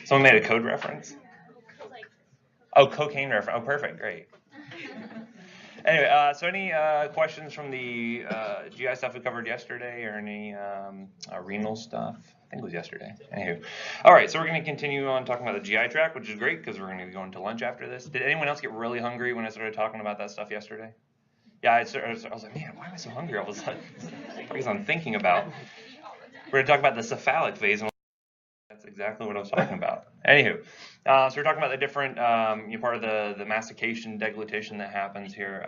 Someone made a code reference? Oh, cocaine reference. Oh, perfect. Great. Anyway, so any questions from the GI stuff we covered yesterday, or any renal stuff? I think it was yesterday. Anywho. All right, so we're going to continue on talking about the GI tract, which is great because we're going to be going to lunch after this. Did anyone else get really hungry when I started talking about that stuff yesterday? Yeah, I was like, man, why am I so hungry all of a sudden? Because I'm thinking about. We're going to talk about the cephalic phase. And that's exactly what I was talking about. Anywho, so we're talking about the different part of the mastication, deglutition that happens here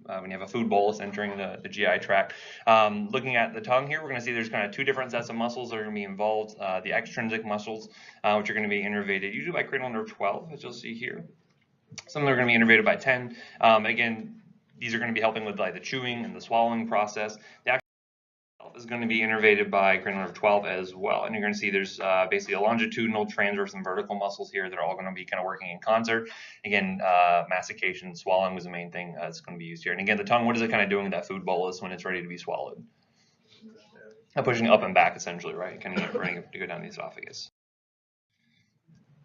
when you have a food bolus entering the GI tract. Looking at the tongue here, we're going to see there's kind of two different sets of muscles that are going to be involved. The extrinsic muscles, which are going to be innervated usually by cranial nerve 12, as you'll see here. Some of them are going to be innervated by 10. Again, these are going to be helping with like the chewing and the swallowing process. The is going to be innervated by cranial nerve 12 as well. And you're going to see there's basically a longitudinal, transverse, and vertical muscles here that are all going to be kind of working in concert. Again, mastication, swallowing was the main thing that's going to be used here. And again, the tongue, what is it kind of doing with that food bolus when it's ready to be swallowed? Pushing up and back, essentially, right? Kind of ready to go down the esophagus.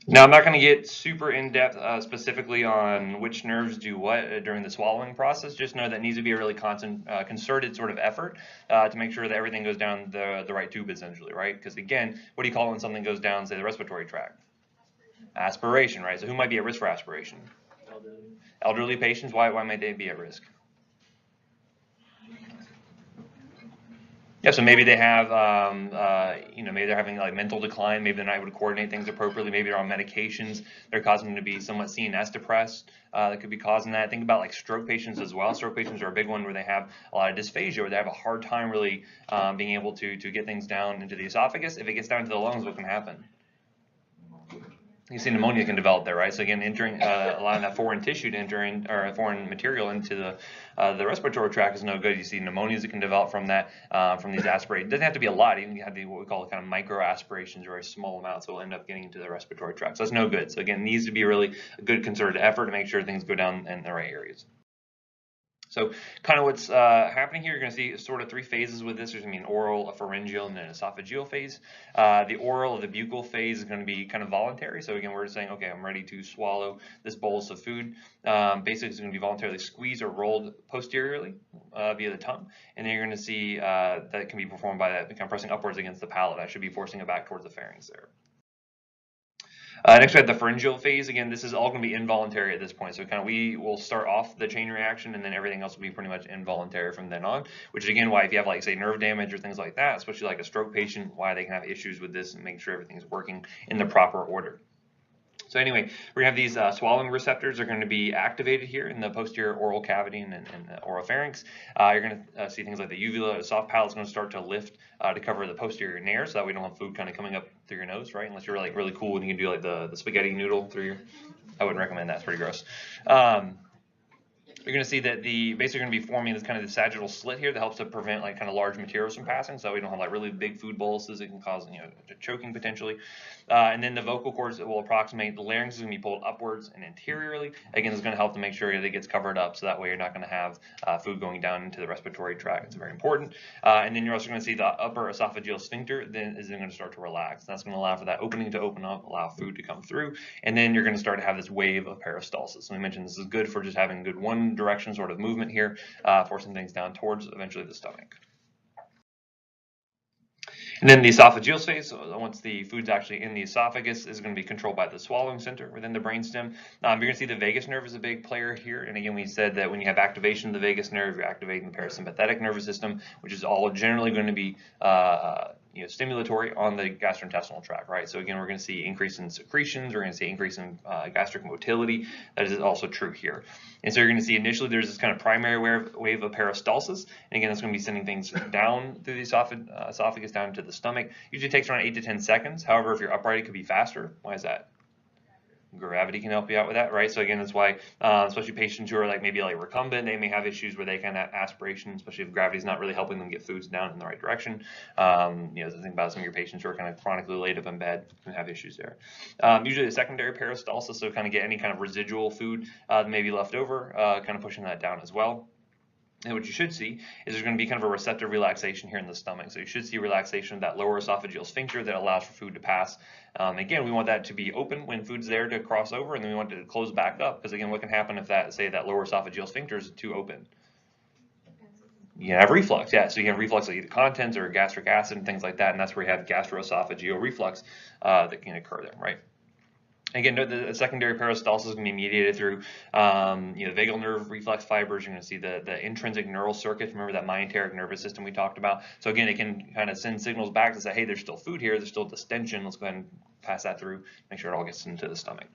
Now, I'm not going to get super in-depth specifically on which nerves do what during the swallowing process. Just know that it needs to be a really concerted sort of effort to make sure that everything goes down the right tube, essentially, right? Because, again, what do you call it when something goes down, say, the respiratory tract? Aspiration, right? So who might be at risk for aspiration? Elderly patients. Why might they be at risk? Yeah, so maybe they have, maybe they're having like mental decline. Maybe they're not able to coordinate things appropriately. Maybe they're on medications. They're causing them to be somewhat CNS depressed. That could be causing that. Think about like stroke patients as well. Stroke patients are a big one where they have a lot of dysphagia, where they have a hard time really being able to get things down into the esophagus. If it gets down to the lungs, what can happen? You see pneumonia can develop there, right? So again, entering allowing that foreign tissue to enter in, or foreign material into the respiratory tract is no good. You see pneumonias that can develop from that, from these aspirations. It doesn't have to be a lot. Even you have what we call kind of micro aspirations, or very small amounts that will end up getting into the respiratory tract. So that's no good. So again, it needs to be really a good concerted effort to make sure things go down in the right areas. So kind of what's happening here, you're going to see sort of three phases with this. There's going to be an oral, a pharyngeal, and then an esophageal phase. The oral or the buccal phase is going to be kind of voluntary. So again, we're saying, okay, I'm ready to swallow this bolus of food. Basically, it's going to be voluntarily squeezed or rolled posteriorly via the tongue. And then you're going to see that can be performed by that kind of pressing upwards against the palate. That should be forcing it back towards the pharynx there. Next we have the pharyngeal phase. Again, this is all going to be involuntary at this point. So we will start off the chain reaction, and then everything else will be pretty much involuntary from then on, which is again why if you have like say nerve damage or things like that, especially like a stroke patient, why they can have issues with this and make sure everything's working in the proper order. So anyway, we're going to have these swallowing receptors are going to be activated here in the posterior oral cavity and the oropharynx. You're going to see things like the uvula, the soft palate is going to start to lift to cover the posterior nares, so that we don't have food kind of coming up through your nose, right? Unless you're like really cool and you can do like the spaghetti noodle through your. I wouldn't recommend that. It's pretty gross. You're going to see that the basically going to be forming this kind of the sagittal slit here that helps to prevent like kind of large materials from passing, so we don't have like really big food boluses that can cause choking potentially. And then the vocal cords that will approximate the larynx is going to be pulled upwards and anteriorly. Again, it's going to help to make sure that it gets covered up, so that way you're not going to have food going down into the respiratory tract. It's very important. And then you're also going to see the upper esophageal sphincter then is going to start to relax. That's going to allow for that opening to open up, allow food to come through, and then you're going to start to have this wave of peristalsis. So we mentioned this is good for just having good one direction sort of movement here, forcing things down towards eventually the stomach. And then the esophageal phase, so once the food's actually in the esophagus, is going to be controlled by the swallowing center within the brainstem. You're going to see the vagus nerve is a big player here. And again, we said that when you have activation of the vagus nerve, you're activating the parasympathetic nervous system, which is all generally going to be stimulatory on the gastrointestinal tract, right? So again, we're going to see increase in secretions. We're going to see increase in gastric motility. That is also true here. And so you're going to see initially there's this kind of primary wave of peristalsis. And again, that's going to be sending things down through the esophagus down to the stomach. Usually takes around 8 to 10 seconds. However, if you're upright, it could be faster. Why is that? Gravity can help you out with that, right? So again, that's why, especially patients who are like maybe like recumbent, they may have issues where they can have aspiration, especially if gravity's not really helping them get foods down in the right direction. So think about some of your patients who are kind of chronically laid up in bed can have issues there. Usually a secondary peristalsis, so kind of get any kind of residual food that may be left over, kind of pushing that down as well. And what you should see is there's going to be kind of a receptive relaxation here in the stomach. So you should see relaxation of that lower esophageal sphincter that allows for food to pass. Again, we want that to be open when food's there to cross over, and then we want it to close back up, because again, what can happen if that, say, that lower esophageal sphincter is too open? You can have reflux, yeah. So you can have reflux of either contents or gastric acid and things like that, and that's where you have gastroesophageal reflux that can occur there, right? Again, the secondary peristalsis is going to be mediated through, the vagal nerve reflex fibers. You're going to see the intrinsic neural circuits. Remember that myenteric nervous system we talked about? So again, it can kind of send signals back to say, hey, there's still food here. There's still distension. Let's go ahead and pass that through. Make sure it all gets into the stomach.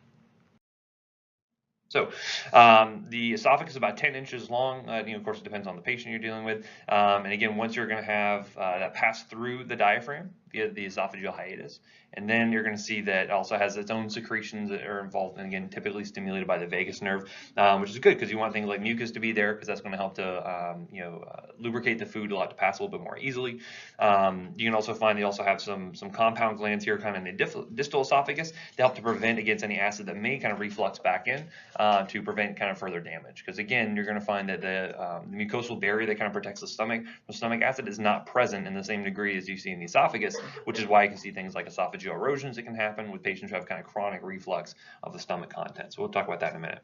So the esophagus is about 10 inches long. Of course, it depends on the patient you're dealing with. And again, once you're going to have that pass through the diaphragm via the esophageal hiatus, and then you're going to see that it also has its own secretions that are involved, and again, typically stimulated by the vagus nerve, which is good because you want things like mucus to be there, because that's going to help to lubricate the food, allow it to pass a little bit more easily. You can also find they also have some compound glands here, kind of in the distal esophagus, to help to prevent against any acid that may kind of reflux back in, to prevent kind of further damage. Because again, you're going to find that the mucosal barrier that kind of protects the stomach from stomach acid is not present in the same degree as you see in the esophagus, which is why you can see things like esophageal erosions that can happen with patients who have kind of chronic reflux of the stomach contents. So we'll talk about that in a minute.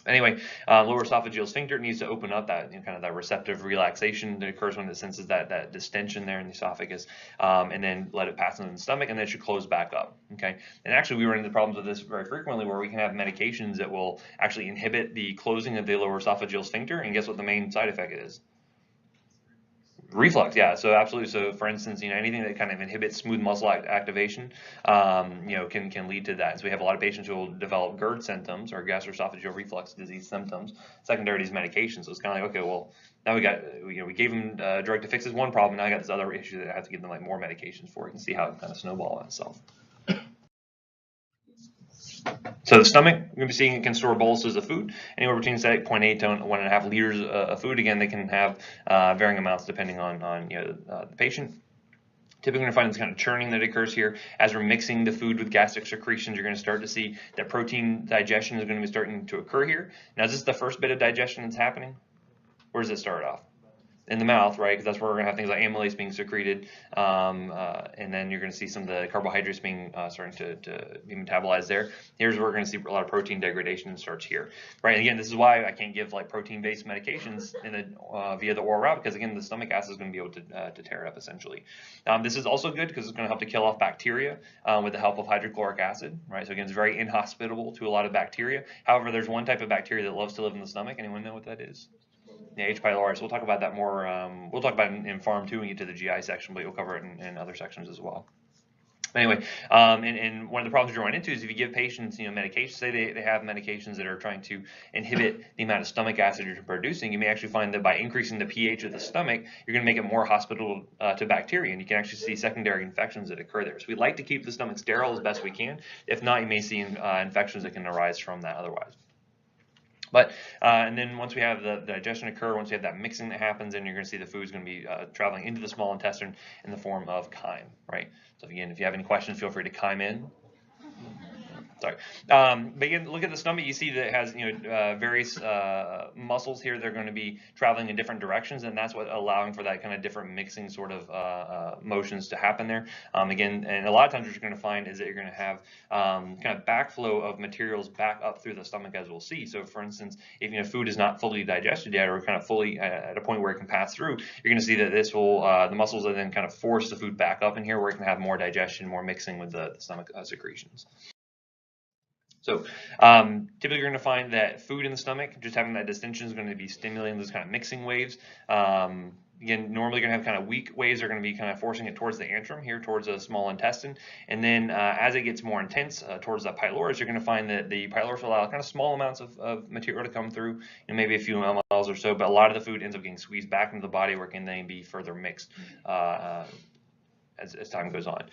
Anyway, lower esophageal sphincter needs to open up, that kind of that receptive relaxation that occurs when it senses that distension there in the esophagus, and then let it pass into the stomach, and then it should close back up. Okay, and actually we run into problems with this very frequently, where we can have medications that will actually inhibit the closing of the lower esophageal sphincter, and guess what the main side effect is? Reflux, yeah. So absolutely. So for instance, anything that kind of inhibits smooth muscle activation, can lead to that. So we have a lot of patients who will develop GERD symptoms, or gastroesophageal reflux disease symptoms, secondary to these medications. So it's kind of like, okay, well, now we gave them a drug to fix this one problem. Now I got this other issue that I have to give them like more medications for. You can see how it kind of snowballs on itself. So the stomach, we're going to be seeing it can store boluses of food, anywhere between say 0.8 to 1.5 liters of food. Again, they can have varying amounts depending on the patient. Typically, we're going to find this kind of churning that occurs here. As we're mixing the food with gastric secretions, you're going to start to see that protein digestion is going to be starting to occur here. Now, is this the first bit of digestion that's happening? Where does it start off? In the mouth, right? Because that's where we're going to have things like amylase being secreted, and then you're going to see some of the carbohydrates being starting to be metabolized there. Here's where we're going to see a lot of protein degradation starts here, right? And again, this is why I can't give like protein-based medications via the oral route, because again, the stomach acid is going to be able to tear it up essentially. This is also good because it's going to help to kill off bacteria with the help of hydrochloric acid, right? So again, it's very inhospitable to a lot of bacteria. However, there's one type of bacteria that loves to live in the stomach. Anyone know what that is? Yeah, H. pylori. So we'll talk about that more. We'll talk about it in Pharm 2 when we get to the GI section, but we'll cover it in other sections as well. Anyway, and one of the problems you run into is if you give patients, medications, say they have medications that are trying to inhibit the amount of stomach acid you're producing, you may actually find that by increasing the pH of the stomach, you're going to make it more hospitable to bacteria, and you can actually see secondary infections that occur there. So we like to keep the stomach sterile as best we can. If not, you may see infections that can arise from that otherwise. But and then once we have the digestion occur, once we have that mixing that happens, then you're going to see the food is going to be traveling into the small intestine in the form of chyme, right? So again, if you have any questions, feel free to chime in. Sorry. But again, look at the stomach. You see that it has various muscles here. They're going to be traveling in different directions, and that's what allowing for that kind of different mixing sort of motions to happen there. Again, and a lot of times what you're going to find is that you're going to have kind of backflow of materials back up through the stomach, as we'll see. So for instance, if food is not fully digested yet, or kind of fully at a point where it can pass through, you're going to see that this will the muscles will then kind of force the food back up in here, where it can have more digestion, more mixing with the stomach secretions. So typically you're going to find that food in the stomach, just having that distension, is going to be stimulating those kind of mixing waves. Again, normally you're going to have kind of weak waves that are going to be kind of forcing it towards the antrum, here towards the small intestine. And then as it gets more intense towards the pylorus, you're going to find that the pylorus will allow kind of small amounts of material to come through, maybe a few mLs or so, but a lot of the food ends up getting squeezed back into the body, where it can then be further mixed as time goes on.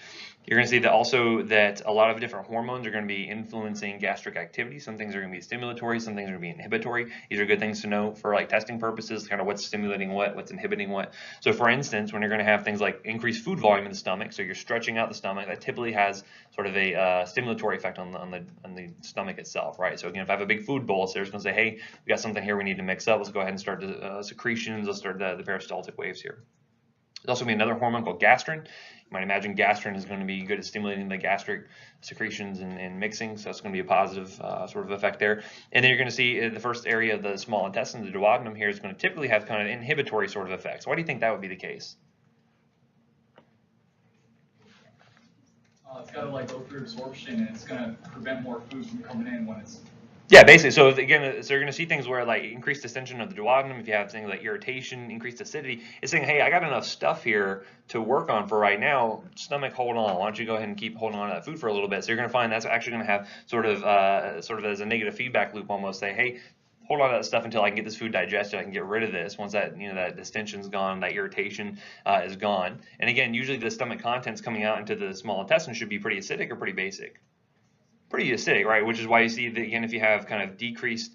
You're going to see that also that a lot of different hormones are going to be influencing gastric activity. Some things are going to be stimulatory, some things are going to be inhibitory. These are good things to know for like testing purposes, kind of what's stimulating what, what's inhibiting what. So for instance, when you're going to have things like increased food volume in the stomach, so you're stretching out the stomach, that typically has sort of a stimulatory effect on the stomach itself, right? So again, if I have a big food bowl, so it's going to say, hey, we got something here we need to mix up. Let's go ahead and start the secretions. Let's start the peristaltic waves here. There's also going to be another hormone called gastrin. You might imagine gastrin is going to be good at stimulating the gastric secretions and mixing, so it's going to be a positive sort of effect there. And then you're going to see the first area of the small intestine, the duodenum here, is going to typically have kind of inhibitory sort of effects. Why do you think that would be the case? It's got to like go through absorption, and it's going to prevent more food from coming in when it's. Yeah, basically. So again, so you're going to see things where like increased distension of the duodenum, if you have things like irritation, increased acidity, it's saying, hey, I got enough stuff here to work on for right now. Stomach, hold on. Why don't you go ahead and keep holding on to that food for a little bit? So you're going to find that's actually going to have sort of as a negative feedback loop almost. Say, hey, hold on to that stuff until I can get this food digested. I can get rid of this. Once that that distension's gone, that irritation is gone. And again, usually the stomach contents coming out into the small intestine should be pretty acidic or pretty basic. Pretty acidic, right? Which is why you see that again, if you have kind of decreased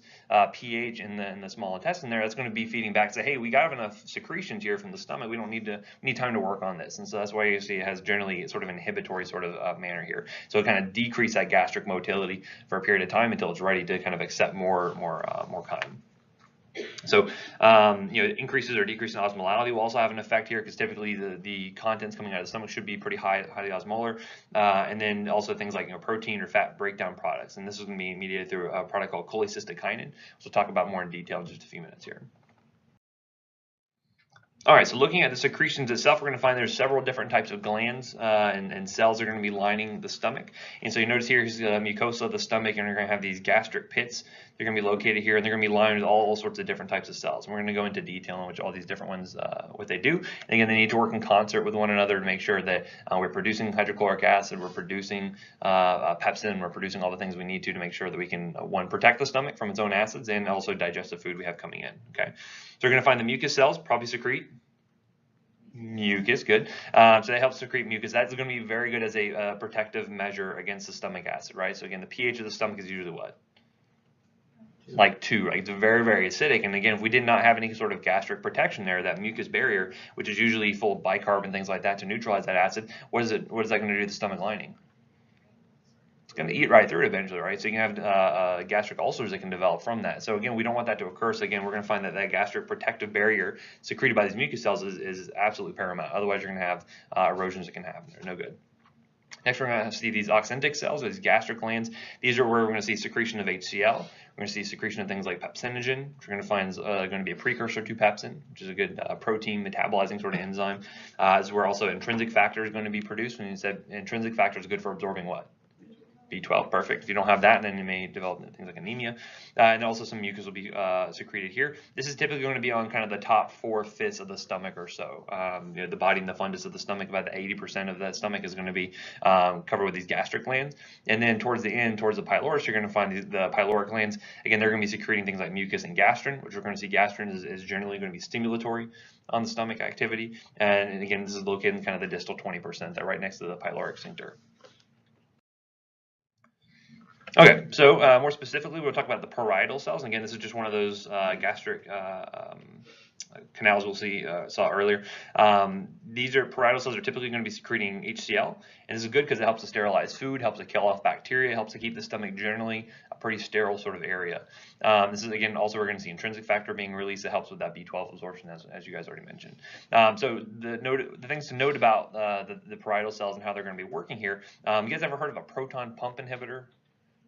pH in the small intestine there, that's going to be feeding back to say, hey, we got enough secretions here from the stomach. We don't need to we need time to work on this, and so that's why you see it has generally sort of an inhibitory sort of manner here. So it kind of decrease that gastric motility for a period of time until it's ready to kind of accept more chyme. So, increases or decreases in osmolality will also have an effect here because typically the contents coming out of the stomach should be pretty highly osmolar. And then also things like protein or fat breakdown products. And this is going to be mediated through a product called cholecystokinin, which we'll talk about more in detail in just a few minutes here. All right, so looking at the secretions itself, we're going to find there's several different types of glands and cells are going to be lining the stomach. And so you notice here is the mucosa of the stomach, and you're going to have these gastric pits. They're going to be located here, and they're going to be lined with all sorts of different types of cells. And we're going to go into detail on which all these different ones, what they do. And again, they need to work in concert with one another to make sure that we're producing hydrochloric acid, we're producing pepsin, we're producing all the things we need to make sure that we can, one, protect the stomach from its own acids and also digest the food we have coming in. Okay, so we're going to find the mucus cells, probably secrete mucus, good. So they help secrete mucus. That's going to be very good as a protective measure against the stomach acid, right? So again, the pH of the stomach is usually what? Like 2, right? It's very, very acidic. And again, if we did not have any sort of gastric protection there, that mucus barrier, which is usually full of bicarb and things like that to neutralize that acid, what is that going to do to the stomach lining? Going to eat right through it eventually, right? So you can have gastric ulcers that can develop from that. So again, we don't want that to occur. So again, we're going to find that that gastric protective barrier secreted by these mucus cells is absolutely paramount. Otherwise, you're going to have erosions that can happen. They're no good. Next, we're going to see these oxyntic cells, these gastric glands. These are where we're going to see secretion of HCl. We're going to see secretion of things like pepsinogen, which we're going to find is going to be a precursor to pepsin, which is a good protein metabolizing sort of enzyme. This is where also intrinsic factor is going to be produced. When you said intrinsic factor is good for absorbing what? B12, perfect. If you don't have that, then you may develop things like anemia. And also some mucus will be secreted here. This is typically going to be on kind of the top 4/5 of the stomach or so. The body and the fundus of the stomach, about 80% of that stomach is going to be covered with these gastric glands. And then towards the end, towards the pylorus, you're going to find the pyloric glands. Again, they're going to be secreting things like mucus and gastrin, which we're going to see gastrin is generally going to be stimulatory on the stomach activity. And again, this is located in kind of the distal 20%, that right next to the pyloric sphincter. Okay, so more specifically, we'll talk about the parietal cells. And again, this is just one of those gastric canals we'll saw earlier. These parietal cells are typically going to be secreting HCl, and this is good because it helps to sterilize food, helps to kill off bacteria, helps to keep the stomach generally a pretty sterile sort of area. This is again also we're going to see intrinsic factor being released that helps with that B12 absorption, as you guys already mentioned. So the things to note about the parietal cells and how they're going to be working here. You guys ever heard of a proton pump inhibitor?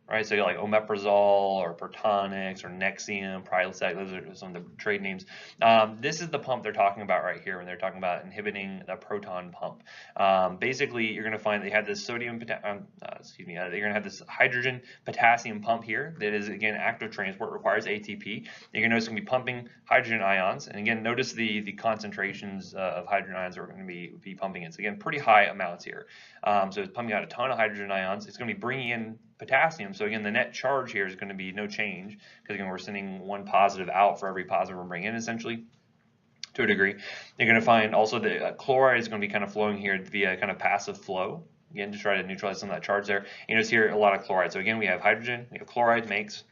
Right, so like omeprazole or Protonix or Nexium, Prilosec, those are some of the trade names. This is the pump they're talking about right here when they're talking about inhibiting the proton pump. Basically, you're going to find they have this you're going to have this hydrogen potassium pump here that is again active transport, requires ATP. You're going to notice it's going to be pumping hydrogen ions, and again notice the concentrations of hydrogen ions are going to be pumping in. So again, pretty high amounts here. So it's pumping out a ton of hydrogen ions. It's going to be bringing in potassium. So again, the net charge here is going to be no change because again, we're sending one positive out for every positive we're bringing in essentially. to a degree. You're going to find also that chloride is going to be kind of flowing here via kind of passive flow, again, to try to neutralize some of that charge there. You notice here a lot of chloride. So again, we have hydrogen, we have chloride makes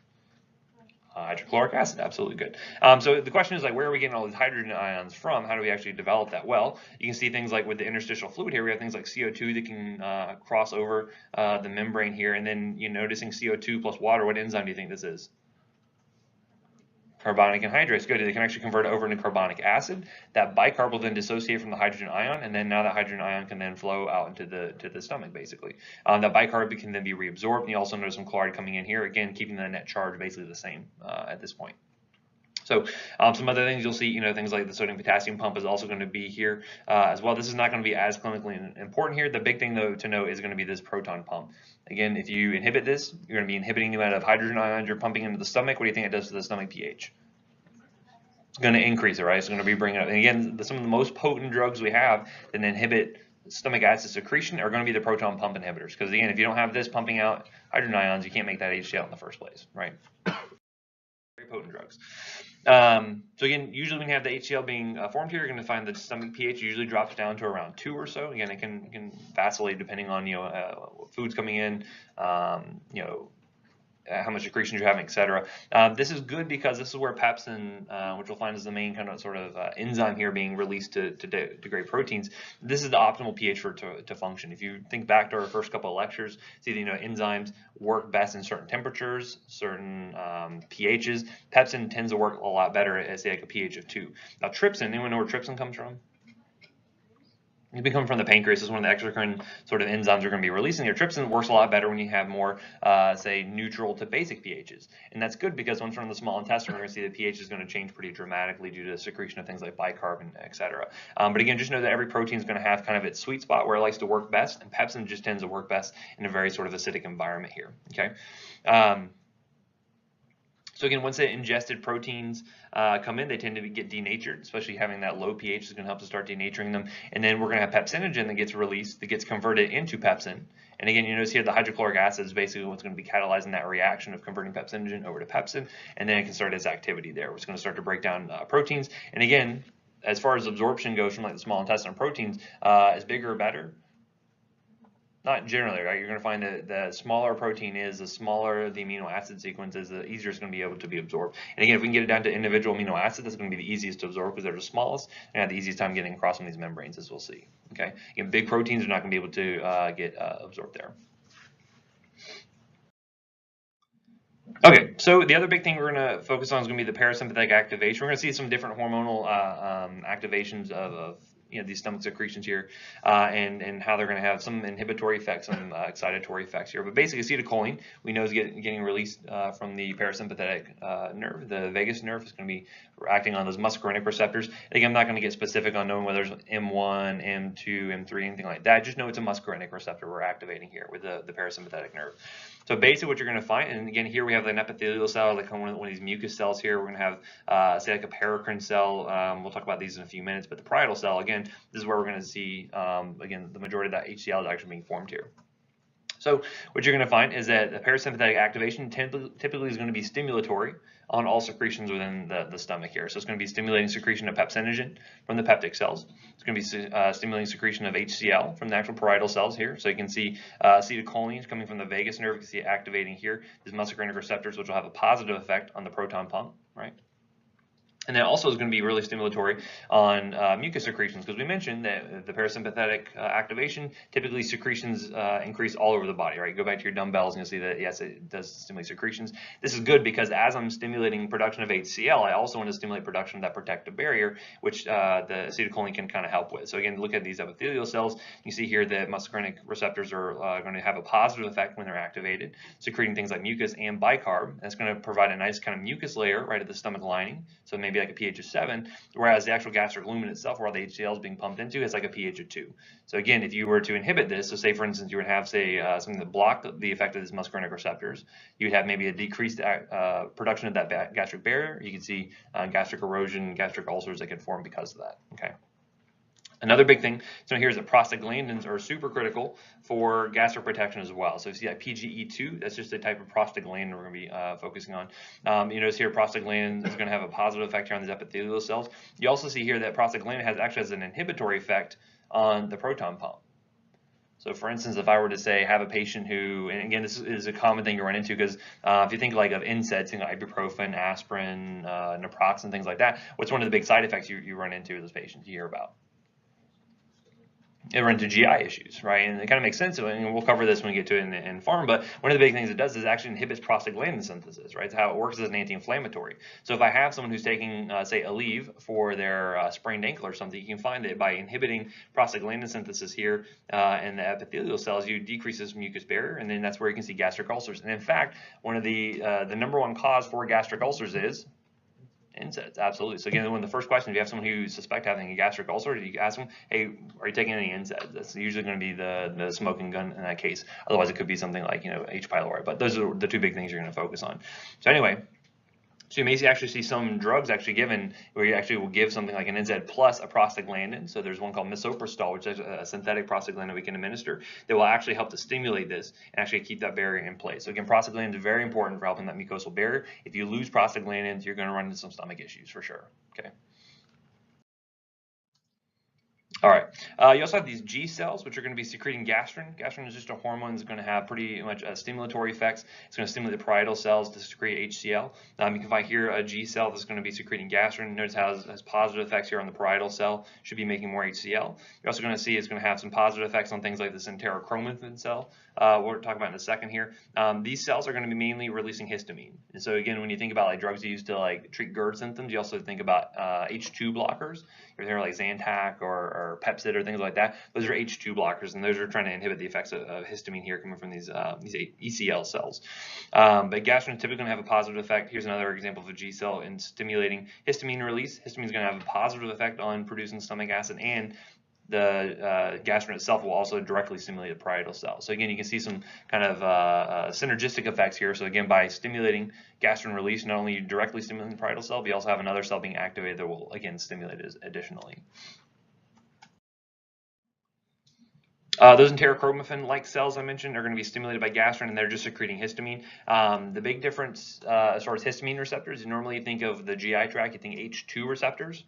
hydrochloric acid, absolutely good. So the question is, like, where are we getting all these hydrogen ions from? How do we actually develop that? Well, you can see things like with the interstitial fluid here, we have things like CO2 that can cross over the membrane here, and then you're noticing CO2 plus water. What enzyme do you think this is? Carbonic anhydrase. Good. They can actually convert it over into carbonic acid. That bicarb will then dissociate from the hydrogen ion, and then now that hydrogen ion can then flow out into the stomach, basically. That bicarb can then be reabsorbed, and you also notice some chloride coming in here, again, keeping the net charge basically the same at this point. So some other things you'll see, things like the sodium potassium pump is also going to be here as well. This is not going to be as clinically important here. The big thing, though, to know is going to be this proton pump. Again, if you inhibit this, you're going to be inhibiting the amount of hydrogen ions you're pumping into the stomach. What do you think it does to the stomach pH? It's going to increase it, right? It's going to be bringing it up. And again, some of the most potent drugs we have that inhibit stomach acid secretion are going to be the proton pump inhibitors. Because again, if you don't have this pumping out hydrogen ions, you can't make that HCl in the first place, right? Very potent drugs. So again, usually when you have the HCl being formed here, you're going to find the stomach pH usually drops down to around 2 or so. Again, it can vacillate depending on foods coming in, how much secretions you're having, etc. This is good because this is where pepsin, which we'll find is the main kind of sort of enzyme here being released to degrade proteins. This is the optimal pH for it to function. If you think back to our first couple of lectures, see that enzymes work best in certain temperatures, certain pHs. Pepsin tends to work a lot better at, say, like a pH of 2. Now, trypsin, anyone know where trypsin comes from? It can come from the pancreas. This is one of the exocrine sort of enzymes are going to be releasing here. Trypsin works a lot better when you have more, say, neutral to basic pHs. And that's good because once we're in the small intestine, we're going to see the pH is going to change pretty dramatically due to the secretion of things like bicarb, et cetera. But again, just know that every protein is going to have kind of its sweet spot where it likes to work best. And pepsin just tends to work best in a very sort of acidic environment here. Okay. So again, once the ingested proteins come in, they tend to get denatured, especially having that low pH is going to help to start denaturing them. And then we're going to have pepsinogen that gets released, that gets converted into pepsin. And again, you notice here the hydrochloric acid is basically what's going to be catalyzing that reaction of converting pepsinogen over to pepsin. And then it can start its activity there, which is going to start to break down proteins. And again, as far as absorption goes from like the small intestinal proteins, is bigger or better? Not generally, right? You're going to find that the smaller a protein is, the smaller the amino acid sequence is, the easier it's going to be able to be absorbed. And again, if we can get it down to individual amino acids, that's going to be the easiest to absorb because they're the smallest and have the easiest time getting across some of these membranes, as we'll see. Okay, again, big proteins are not going to be able to get absorbed there. Okay, so the other big thing we're going to focus on is going to be the parasympathetic activation. We're going to see some different hormonal activations of these stomach secretions here, and how they're going to have some inhibitory effects, some excitatory effects here. But basically, acetylcholine, we know is getting released from the parasympathetic nerve. The vagus nerve is going to be acting on those muscarinic receptors. Again, I'm not going to get specific on knowing whether it's M1, M2, M3, anything like that. Just know it's a muscarinic receptor we're activating here with the parasympathetic nerve. So basically what you're going to find, and again, here we have an epithelial cell, like one of these mucus cells here. We're going to have, say, like a paracrine cell. We'll talk about these in a few minutes. But the parietal cell, again, this is where we're going to see, again, the majority of that HCl is actually being formed here. So what you're going to find is that the parasympathetic activation typically is going to be stimulatory on all secretions within the stomach here. So it's going to be stimulating secretion of pepsinogen from the peptic cells. It's going to be stimulating secretion of HCl from the actual parietal cells here. So you can see acetylcholine coming from the vagus nerve. You can see it activating here these muscarinic receptors, which will have a positive effect on the proton pump, right? And that also is going to be really stimulatory on mucus secretions, because we mentioned that the parasympathetic activation, typically secretions increase all over the body, right? Go back to your dumbbells and you'll see that, yes, it does stimulate secretions. This is good because as I'm stimulating production of HCl, I also want to stimulate production of that protective barrier, which the acetylcholine can kind of help with. So again, look at these epithelial cells. You see here that muscarinic receptors are going to have a positive effect when they're activated, secreting things like mucus and bicarb. That's going to provide a nice kind of mucus layer right at the stomach lining. So maybe like a pH of 7, whereas the actual gastric lumen itself, where all the HCl is being pumped into, is like a pH of 2. So again, if you were to inhibit this, so say for instance you would have, say, something that blocked the effect of these muscarinic receptors, you would have maybe a decreased production of that gastric barrier. You can see gastric erosion, gastric ulcers that can form because of that. Okay. Another big thing so here is that prostaglandins are super critical for gastric protection as well. So you see that PGE2, that's just a type of prostaglandin we're going to be focusing on. You notice here prostaglandin is going to have a positive effect here on these epithelial cells. You also see here that prostaglandin actually has an inhibitory effect on the proton pump. So for instance, if I were to say have a patient who, and again, this is a common thing you run into because if you think like of NSAIDs, things like ibuprofen, aspirin, naproxen, things like that, what's one of the big side effects you run into with those patients you hear about? It runs into GI issues, right? And it kind of makes sense, and we'll cover this when we get to it in pharm, but one of the big things it does is it actually inhibits prostaglandin synthesis, right? It's how it works as an anti-inflammatory. So if I have someone who's taking, say, Aleve for their sprained ankle or something, you can find that by inhibiting prostaglandin synthesis here in the epithelial cells, you decrease this mucus barrier, and then that's where you can see gastric ulcers. And in fact, one of the #1 cause for gastric ulcers is NSAIDs, absolutely. So again, one of the first questions, if you have someone who suspects having a gastric ulcer, you ask them, hey, are you taking any NSAIDs? That's usually going to be the smoking gun in that case. Otherwise, it could be something like, H. pylori. But those are the two big things you're going to focus on. So anyway, so you may actually see some drugs actually given where you actually will give something like an NSAID plus a prostaglandin. So there's one called misoprostol, which is a synthetic prostaglandin we can administer that will actually help to stimulate this and actually keep that barrier in place. So again, prostaglandin is very important for helping that mucosal barrier. If you lose prostaglandins, you're going to run into some stomach issues for sure. Okay. All right. You also have these G cells, which are going to be secreting gastrin. Gastrin is just a hormone that's going to have pretty much stimulatory effects. It's going to stimulate the parietal cells to secrete HCl. You can find here a G cell that's going to be secreting gastrin. Notice how it has positive effects here on the parietal cell. Should be making more HCl. You're also going to see it's going to have some positive effects on things like this enterochromatin cell. We'll talk about in a second here. These cells are going to be mainly releasing histamine. And so again, when you think about like drugs used to like treat GERD symptoms, you also think about H2 blockers. You're there like Zantac or Pepcid or things like that. Those are H2 blockers, and those are trying to inhibit the effects of histamine here coming from these ECL cells. But gastrin is typically going to have a positive effect. Here's another example of a G cell in stimulating histamine release. Histamine is going to have a positive effect on producing stomach acid, and the gastrin itself will also directly stimulate the parietal cell. So again, you can see some kind of synergistic effects here. So again, by stimulating gastrin release, not only directly stimulating the parietal cell, but you also have another cell being activated that will again stimulate it additionally. Those enterochromatin-like cells I mentioned are going to be stimulated by gastrin, and they're just secreting histamine. The big difference as far as histamine receptors, you normally think of the GI tract, you think H2 receptors.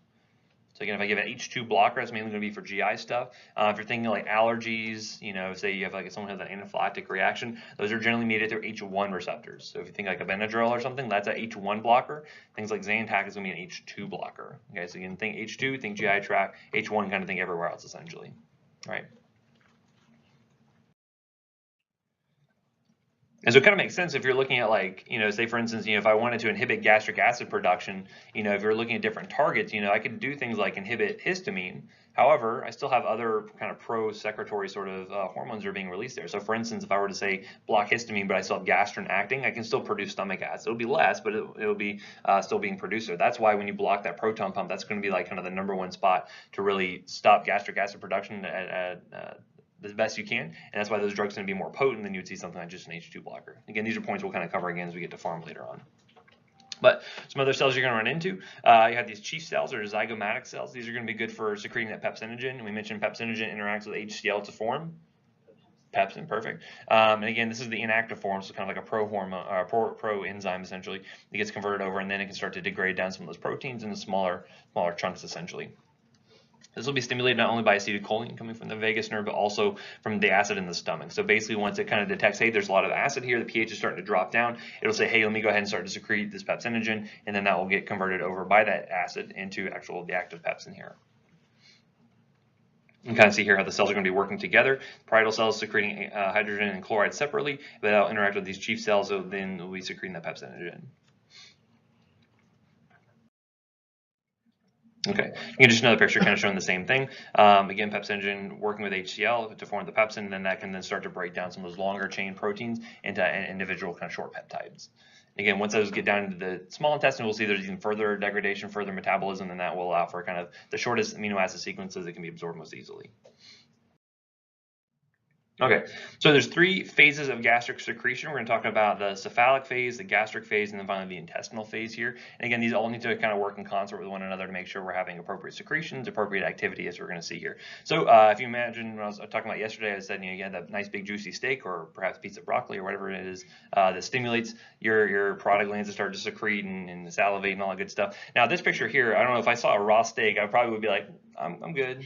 So again, if I give an H2 blocker, that's mainly going to be for GI stuff. If you're thinking like allergies, say you have like someone who has an anaphylactic reaction, those are generally mediated through H1 receptors. So if you think like a Benadryl or something, that's an H1 blocker. Things like Zantac is going to be an H2 blocker. Okay, so you can think H2, think GI tract, H1 kind of think everywhere else essentially, right? And so it kind of makes sense if you're looking at like, say for instance, if I wanted to inhibit gastric acid production, if you're looking at different targets, I could do things like inhibit histamine. However, I still have other kind of pro-secretory sort of hormones that are being released there. So for instance, if I were to say block histamine, but I still have gastrin acting, I can still produce stomach acid. It'll be less, but it'll be still being produced there. That's why when you block that proton pump, that's going to be like kind of the #1 spot to really stop gastric acid production at the best you can, and that's why those drugs are going to be more potent than you'd see something like just an H2 blocker. Again, these are points we'll kind of cover again as we get to pharm later on. But some other cells you're going to run into, you have these chief cells or zygomatic cells. These are going to be good for secreting that pepsinogen. We mentioned pepsinogen interacts with HCl to form pepsin, perfect. And again, this is the inactive form, so kind of like a pro-hormone or pro-enzyme essentially. It gets converted over, and then it can start to degrade down some of those proteins into smaller chunks essentially. This will be stimulated not only by acetylcholine coming from the vagus nerve, but also from the acid in the stomach. So basically, once it kind of detects, hey, there's a lot of acid here, the pH is starting to drop down, it'll say, hey, let me go ahead and start to secrete this pepsinogen, and then that will get converted over by that acid into the active pepsin here. You can kind of see here how the cells are going to be working together. Parietal cells secreting hydrogen and chloride separately, but they'll interact with these chief cells, so then we'll be secreting that pepsinogen. Okay, again, just another picture kind of showing the same thing. Again, pepsinogen working with HCl to form the pepsin, and then that can then start to break down some of those longer chain proteins into individual kind of short peptides. Again, once those get down into the small intestine, we'll see there's even further degradation, further metabolism, and that will allow for kind of the shortest amino acid sequences that can be absorbed most easily. Okay, so there's 3 phases of gastric secretion. We're going to talk about the cephalic phase, the gastric phase, and then finally the intestinal phase here. And again, these all need to kind of work in concert with one another to make sure we're having appropriate secretions, appropriate activity, as we're going to see here. So if you imagine when I was talking about yesterday, I said, you had that nice big juicy steak or perhaps piece of broccoli or whatever it is that stimulates your parotid glands to start to secrete and salivate and all that good stuff. Now this picture here, I don't know, if I saw a raw steak, I probably would be like, I'm good.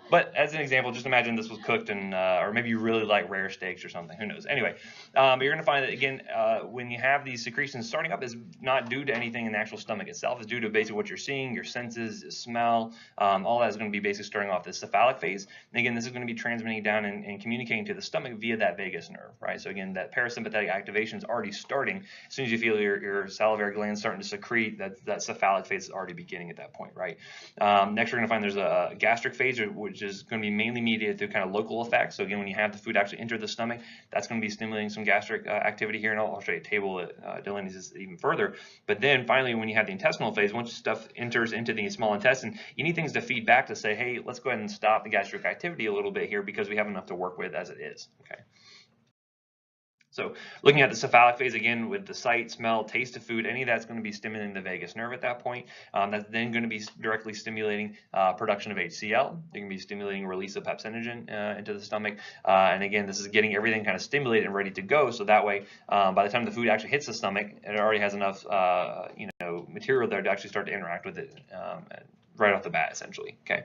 But as an example, just imagine this was cooked and, or maybe you really like rare steaks or something, who knows. Anyway, but you're gonna find that again, when you have these secretions starting up is not due to anything in the actual stomach itself, it's due to basically what you're seeing, your senses, your smell, all that is gonna be basically starting off this cephalic phase. And again, this is gonna be transmitting down and communicating to the stomach via that vagus nerve, right? So again, that parasympathetic activation is already starting. As soon as you feel your salivary glands starting to secrete, that cephalic phase is already beginning at that point, right? Next, we're going to find there's a gastric phase, which is going to be mainly mediated through kind of local effects. So again, when you have the food actually enter the stomach, that's going to be stimulating some gastric activity here, and I'll show you a table that delineates this even further. But then finally, when you have the intestinal phase, once stuff enters into the small intestine, you need things to feed back to say, hey, let's go ahead and stop the gastric activity a little bit here because we have enough to work with as it is. Okay. So looking at the cephalic phase again with the sight, smell, taste of food, any of that's going to be stimulating the vagus nerve at that point. That's then going to be directly stimulating production of HCl. They're going to be stimulating release of pepsinogen into the stomach. And again, this is getting everything kind of stimulated and ready to go. So that way, by the time the food actually hits the stomach, it already has enough material there to actually start to interact with it right off the bat, essentially. Okay.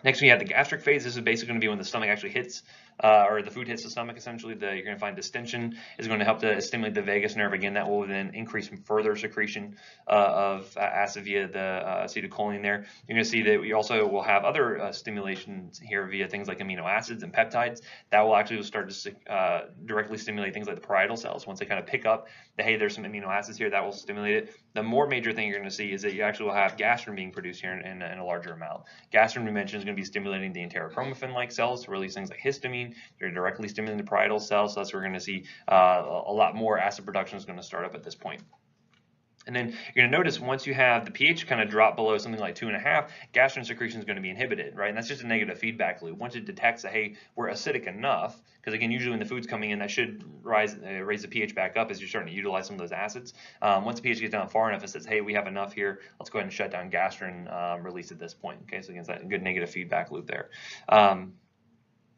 Next, we have the gastric phase. This is basically going to be when the stomach actually hits, or the food hits the stomach, essentially. You're going to find distension is going to help to stimulate the vagus nerve. Again, that will then increase further secretion of acid via the acetylcholine there. You're going to see that we also will have other stimulations here via things like amino acids and peptides. That will actually start to directly stimulate things like the parietal cells. Once they kind of pick up that, hey, there's some amino acids here, that will stimulate it. The more major thing you're going to see is that you actually will have gastrin being produced here in a larger amount. Gastrin, we mentioned, is going to be stimulating the enterochromaffin-like cells to release things like histamine. They're directly stimulating the parietal cells, so that's where we're going to see a lot more acid production is going to start up at this point. And then you're going to notice once you have the pH kind of drop below something like 2.5, gastrin secretion is going to be inhibited, right? And that's just a negative feedback loop. Once it detects that, hey, we're acidic enough, because again, usually when the food's coming in, that should raise the pH back up as you're starting to utilize some of those acids. Once the pH gets down far enough, it says, hey, we have enough here. Let's go ahead and shut down gastrin release at this point. Okay, so again, it's that good negative feedback loop there.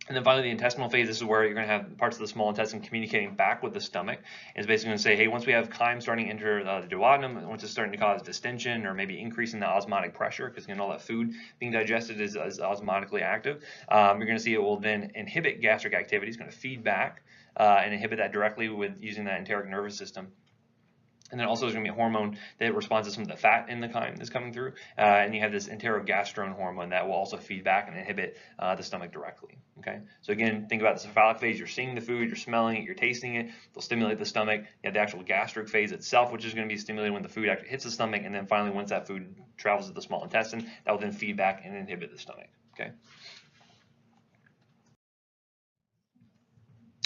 And then finally, the intestinal phase, this is where you're going to have parts of the small intestine communicating back with the stomach. It's basically going to say, hey, once we have chyme starting to enter the duodenum, once it's starting to cause distension or maybe increasing the osmotic pressure, because again, all that food being digested is osmotically active, you're going to see it will then inhibit gastric activity. It's going to feed back and inhibit that directly with using that enteric nervous system. And then also there's going to be a hormone that responds to some of the fat in the chyme that's coming through. And you have this enterogastrone hormone that will also feed back and inhibit the stomach directly. Okay. So again, think about the cephalic phase. You're seeing the food, you're smelling it, you're tasting it. They'll stimulate the stomach. You have the actual gastric phase itself, which is going to be stimulated when the food actually hits the stomach. And then finally, once that food travels to the small intestine, that will then feed back and inhibit the stomach. Okay.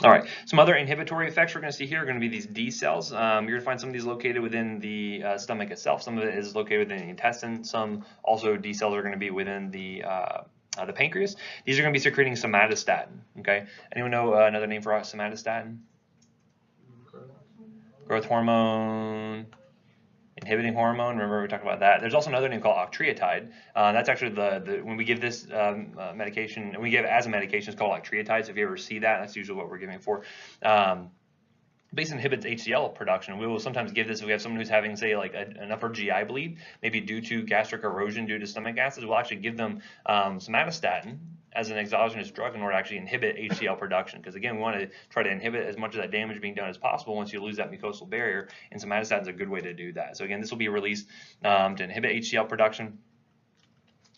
All right, some other inhibitory effects we're going to see here are going to be these D cells. You're going to find some of these located within the stomach itself. Some of it is located within the intestine. Some also D cells are going to be within the pancreas. These are going to be secreting somatostatin. Okay, anyone know another name for somatostatin? Growth hormone. Inhibiting hormone, remember we talked about that. There's also another name called octreotide. That's actually when we give this medication, and we give it as a medication, it's called octreotide. So if you ever see that, that's usually what we're giving for. Basically inhibits HCl production. We will sometimes give this if we have someone who's having, say, like an upper GI bleed, maybe due to gastric erosion due to stomach acids. We'll actually give them somatostatin as an exogenous drug in order to actually inhibit HCl production. Because again, we want to try to inhibit as much of that damage being done as possible once you lose that mucosal barrier, and somatostatin is a good way to do that. So again, this will be released to inhibit HCl production.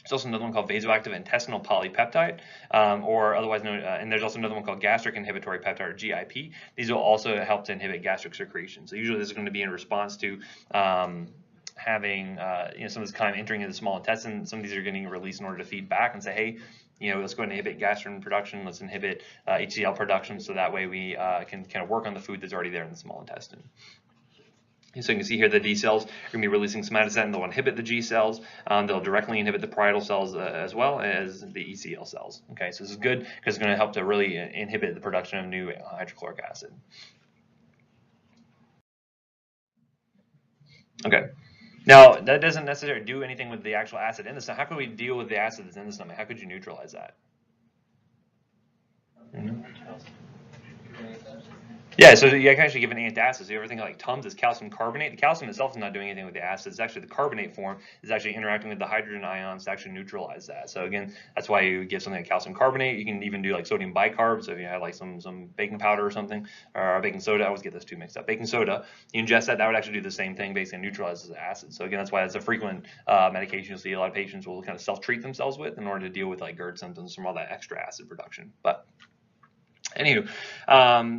There's also another one called vasoactive intestinal polypeptide, or otherwise known, and there's also another one called gastric inhibitory peptide, or GIP. These will also help to inhibit gastric secretion. So usually this is going to be in response to having some of this chyme entering into the small intestine. Some of these are getting released in order to feed back and say, hey, let's go ahead and inhibit gastrin production. Let's inhibit HCl production, so that way we can kind of work on the food that's already there in the small intestine. So you can see here the D cells are going to be releasing somatostatin. They'll inhibit the G cells. They'll directly inhibit the parietal cells as well as the ECL cells. Okay, so this is good because it's going to help to really inhibit the production of new hydrochloric acid. Okay. Now, that doesn't necessarily do anything with the actual acid in the stomach. How could we deal with the acid that's in the stomach? How could you neutralize that? Mm-hmm. Yeah, so you can actually give an antacid. So you ever think like Tums is calcium carbonate? The calcium itself is not doing anything with the acid. It's actually the carbonate form is actually interacting with the hydrogen ions to actually neutralize that. So again, that's why you give something like calcium carbonate. You can even do like sodium bicarb. So if you have like some baking powder or something, or baking soda, I always get those two mixed up. Baking soda, you ingest that, that would actually do the same thing, basically neutralizes the acid. So again, that's why it's a frequent medication you'll see a lot of patients will kind of self-treat themselves with in order to deal with like GERD symptoms from all that extra acid production. But anywho,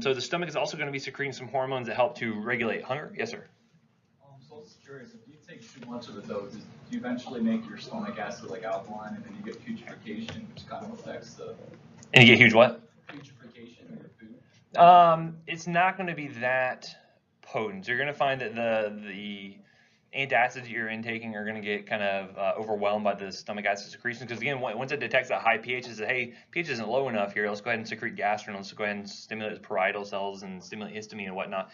so the stomach is also going to be secreting some hormones that help to regulate hunger. Yes, sir? So I was curious, if you take too much of it, though, do you eventually make your stomach acid like alkaline, and then you get putrefaction, which kind of affects the... And you get huge what? Putrefaction of your food? It's not going to be that potent. So you're going to find that the antacids you're intaking are going to get kind of overwhelmed by the stomach acid secretion, because again, once it detects that high pH, it says, hey, pH isn't low enough here, let's go ahead and secrete gastrin, let's go ahead and stimulate the parietal cells and stimulate histamine and whatnot.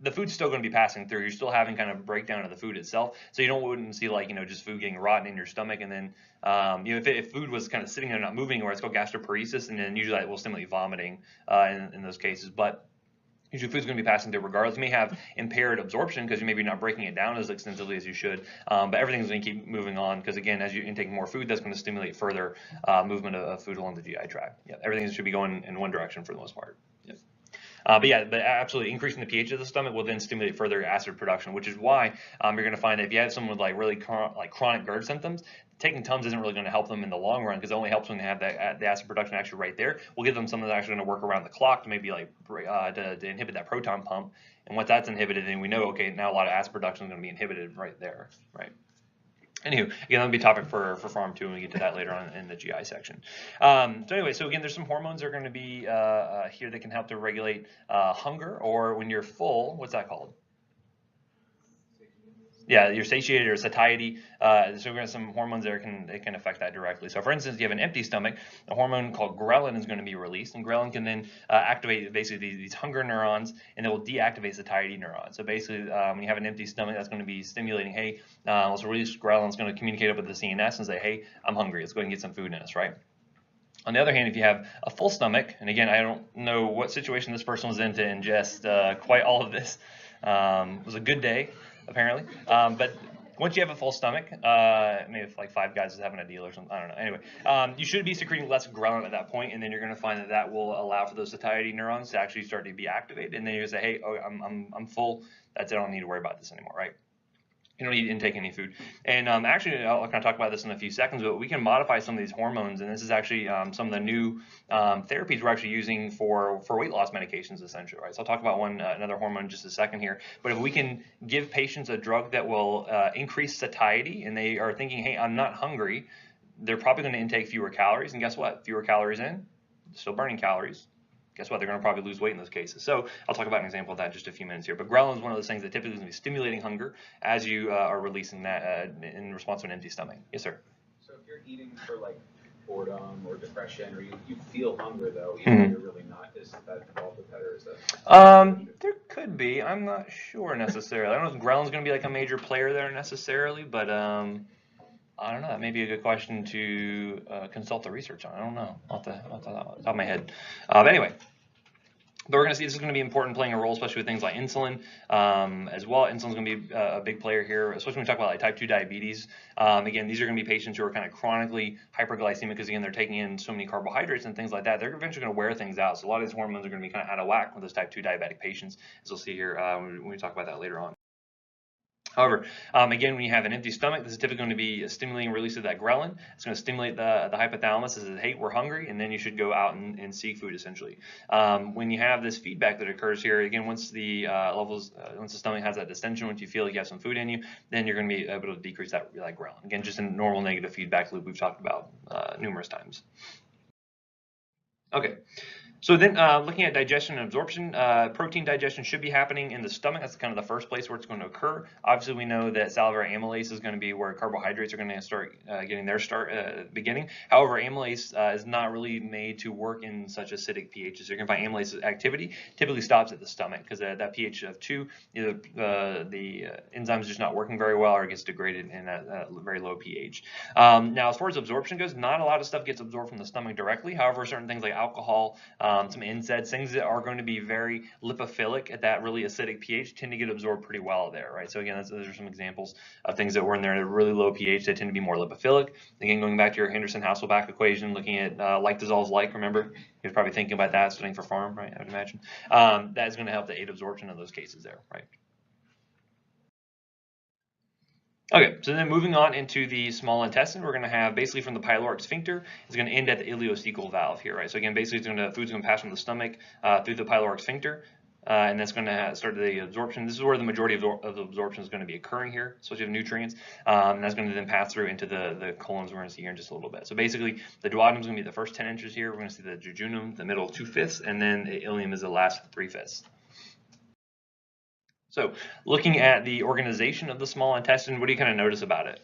The food's still going to be passing through. You're still having kind of breakdown of the food itself, so you wouldn't see like just food getting rotten in your stomach, and then if food was kind of sitting there not moving anywhere, it's called gastroparesis, and then usually that will stimulate vomiting in those cases. But usually food's going to be passing through regardless. You may have impaired absorption because you maybe not breaking it down as extensively as you should, but everything's going to keep moving on because again, as you intake more food, that's going to stimulate further movement of food along the GI tract. Yeah, everything should be going in one direction for the most part. Yep. But absolutely increasing the pH of the stomach will then stimulate further acid production, which is why you're going to find that if you have someone with like really chronic GERD symptoms, taking Tums isn't really going to help them in the long run because it only helps when they have the acid production actually right there. We'll give them something that's actually going to work around the clock to maybe like to inhibit that proton pump. And once that's inhibited, then we know, okay, now a lot of acid production is going to be inhibited right there, right? Anywho, again, that'll be a topic for Pharm 2 when we get to that later on in the GI section. So anyway, so again, there's some hormones that are going to be here that can help to regulate hunger, or when you're full, what's that called? Yeah, you're satiated or satiety. So we're going to have some hormones that can affect that directly. So for instance, if you have an empty stomach, a hormone called ghrelin is going to be released, and ghrelin can then activate basically these hunger neurons, and it will deactivate satiety neurons. So basically, when you have an empty stomach, that's going to be stimulating, hey, let's release ghrelin. It's going to communicate up with the CNS and say, hey, I'm hungry. Let's go ahead and get some food in us, right? On the other hand, if you have a full stomach, and again, I don't know what situation this person was in to ingest quite all of this. It was a good day, apparently. But once you have a full stomach, maybe if like 5 guys is having a deal or something, I don't know. Anyway, you should be secreting less ghrelin at that point, and then you're going to find that will allow for those satiety neurons to actually start to be activated, and then you're going to say, hey, oh, I'm full. That's it. I don't need to worry about this anymore, right? You don't need to intake any food. And actually, I'll kind of talk about this in a few seconds, but we can modify some of these hormones, and this is actually some of the new therapies we're actually using for weight loss medications, essentially, right? So I'll talk about another hormone in just a second here. But if we can give patients a drug that will increase satiety, and they are thinking, hey, I'm not hungry, they're probably going to intake fewer calories, and guess what? Fewer calories in, still burning calories. Guess what? They're going to probably lose weight in those cases. So I'll talk about an example of that in just a few minutes here. But ghrelin is one of those things that typically is going to be stimulating hunger as you are releasing that in response to an empty stomach. Yes, sir? So if you're eating for like boredom or depression, or you feel hunger though, even though you're really not, is that involved with that, or is that? There could be. I'm not sure necessarily. I don't know if ghrelin is going to be like a major player there necessarily, but I don't know. That may be a good question to consult the research on. I don't know off the top of my head. But anyway, but we're going to see this is going to be important, playing a role, especially with things like insulin as well. Insulin's going to be a big player here, especially when we talk about like type 2 diabetes. Again, these are going to be patients who are kind of chronically hyperglycemic because, again, they're taking in so many carbohydrates and things like that. They're eventually going to wear things out. So a lot of these hormones are going to be kind of out of whack with those type 2 diabetic patients, as we'll see here when we talk about that later on. However, again, when you have an empty stomach, this is typically going to be stimulating release of that ghrelin. It's going to stimulate the hypothalamus that says, hey, we're hungry, and then you should go out and seek food, essentially. When you have this feedback that occurs here, again, once the once the stomach has that distension, once you feel like you have some food in you, then you're going to be able to decrease that ghrelin. Again, just a normal negative feedback loop we've talked about numerous times. Okay. So then looking at digestion and absorption, protein digestion should be happening in the stomach. That's kind of the first place where it's going to occur. Obviously, we know that salivary amylase is going to be where carbohydrates are going to start getting their start at the beginning. However, amylase is not really made to work in such acidic pHs. So you're going to find amylase activity typically stops at the stomach because that pH of 2, either the enzyme is just not working very well or it gets degraded in that very low pH. Now, as far as absorption goes, not a lot of stuff gets absorbed from the stomach directly. However, certain things like alcohol, some NSAIDs, things that are going to be very lipophilic at that really acidic pH tend to get absorbed pretty well there, right? So again, those are some examples of things that were in there at a really low pH that tend to be more lipophilic. Again, going back to your Henderson-Hasselbalch equation, looking at like dissolves like, remember? You're probably thinking about that, studying for pharm, right? I would imagine. That is going to help to aid absorption in those cases there, right? Okay, so then moving on into the small intestine, we're going to have basically from the pyloric sphincter, it's going to end at the ileocecal valve here, right? So again, basically food's going to pass from the stomach through the pyloric sphincter, and that's going to start the absorption. This is where the majority of the absorption is going to be occurring here, especially of nutrients, and that's going to then pass through into the colons we're going to see here in just a little bit. So basically, the duodenum is going to be the first 10 inches here. We're going to see the jejunum, the middle 2/5, and then the ileum is the last 3/5. So looking at the organization of the small intestine, what do you kind of notice about it?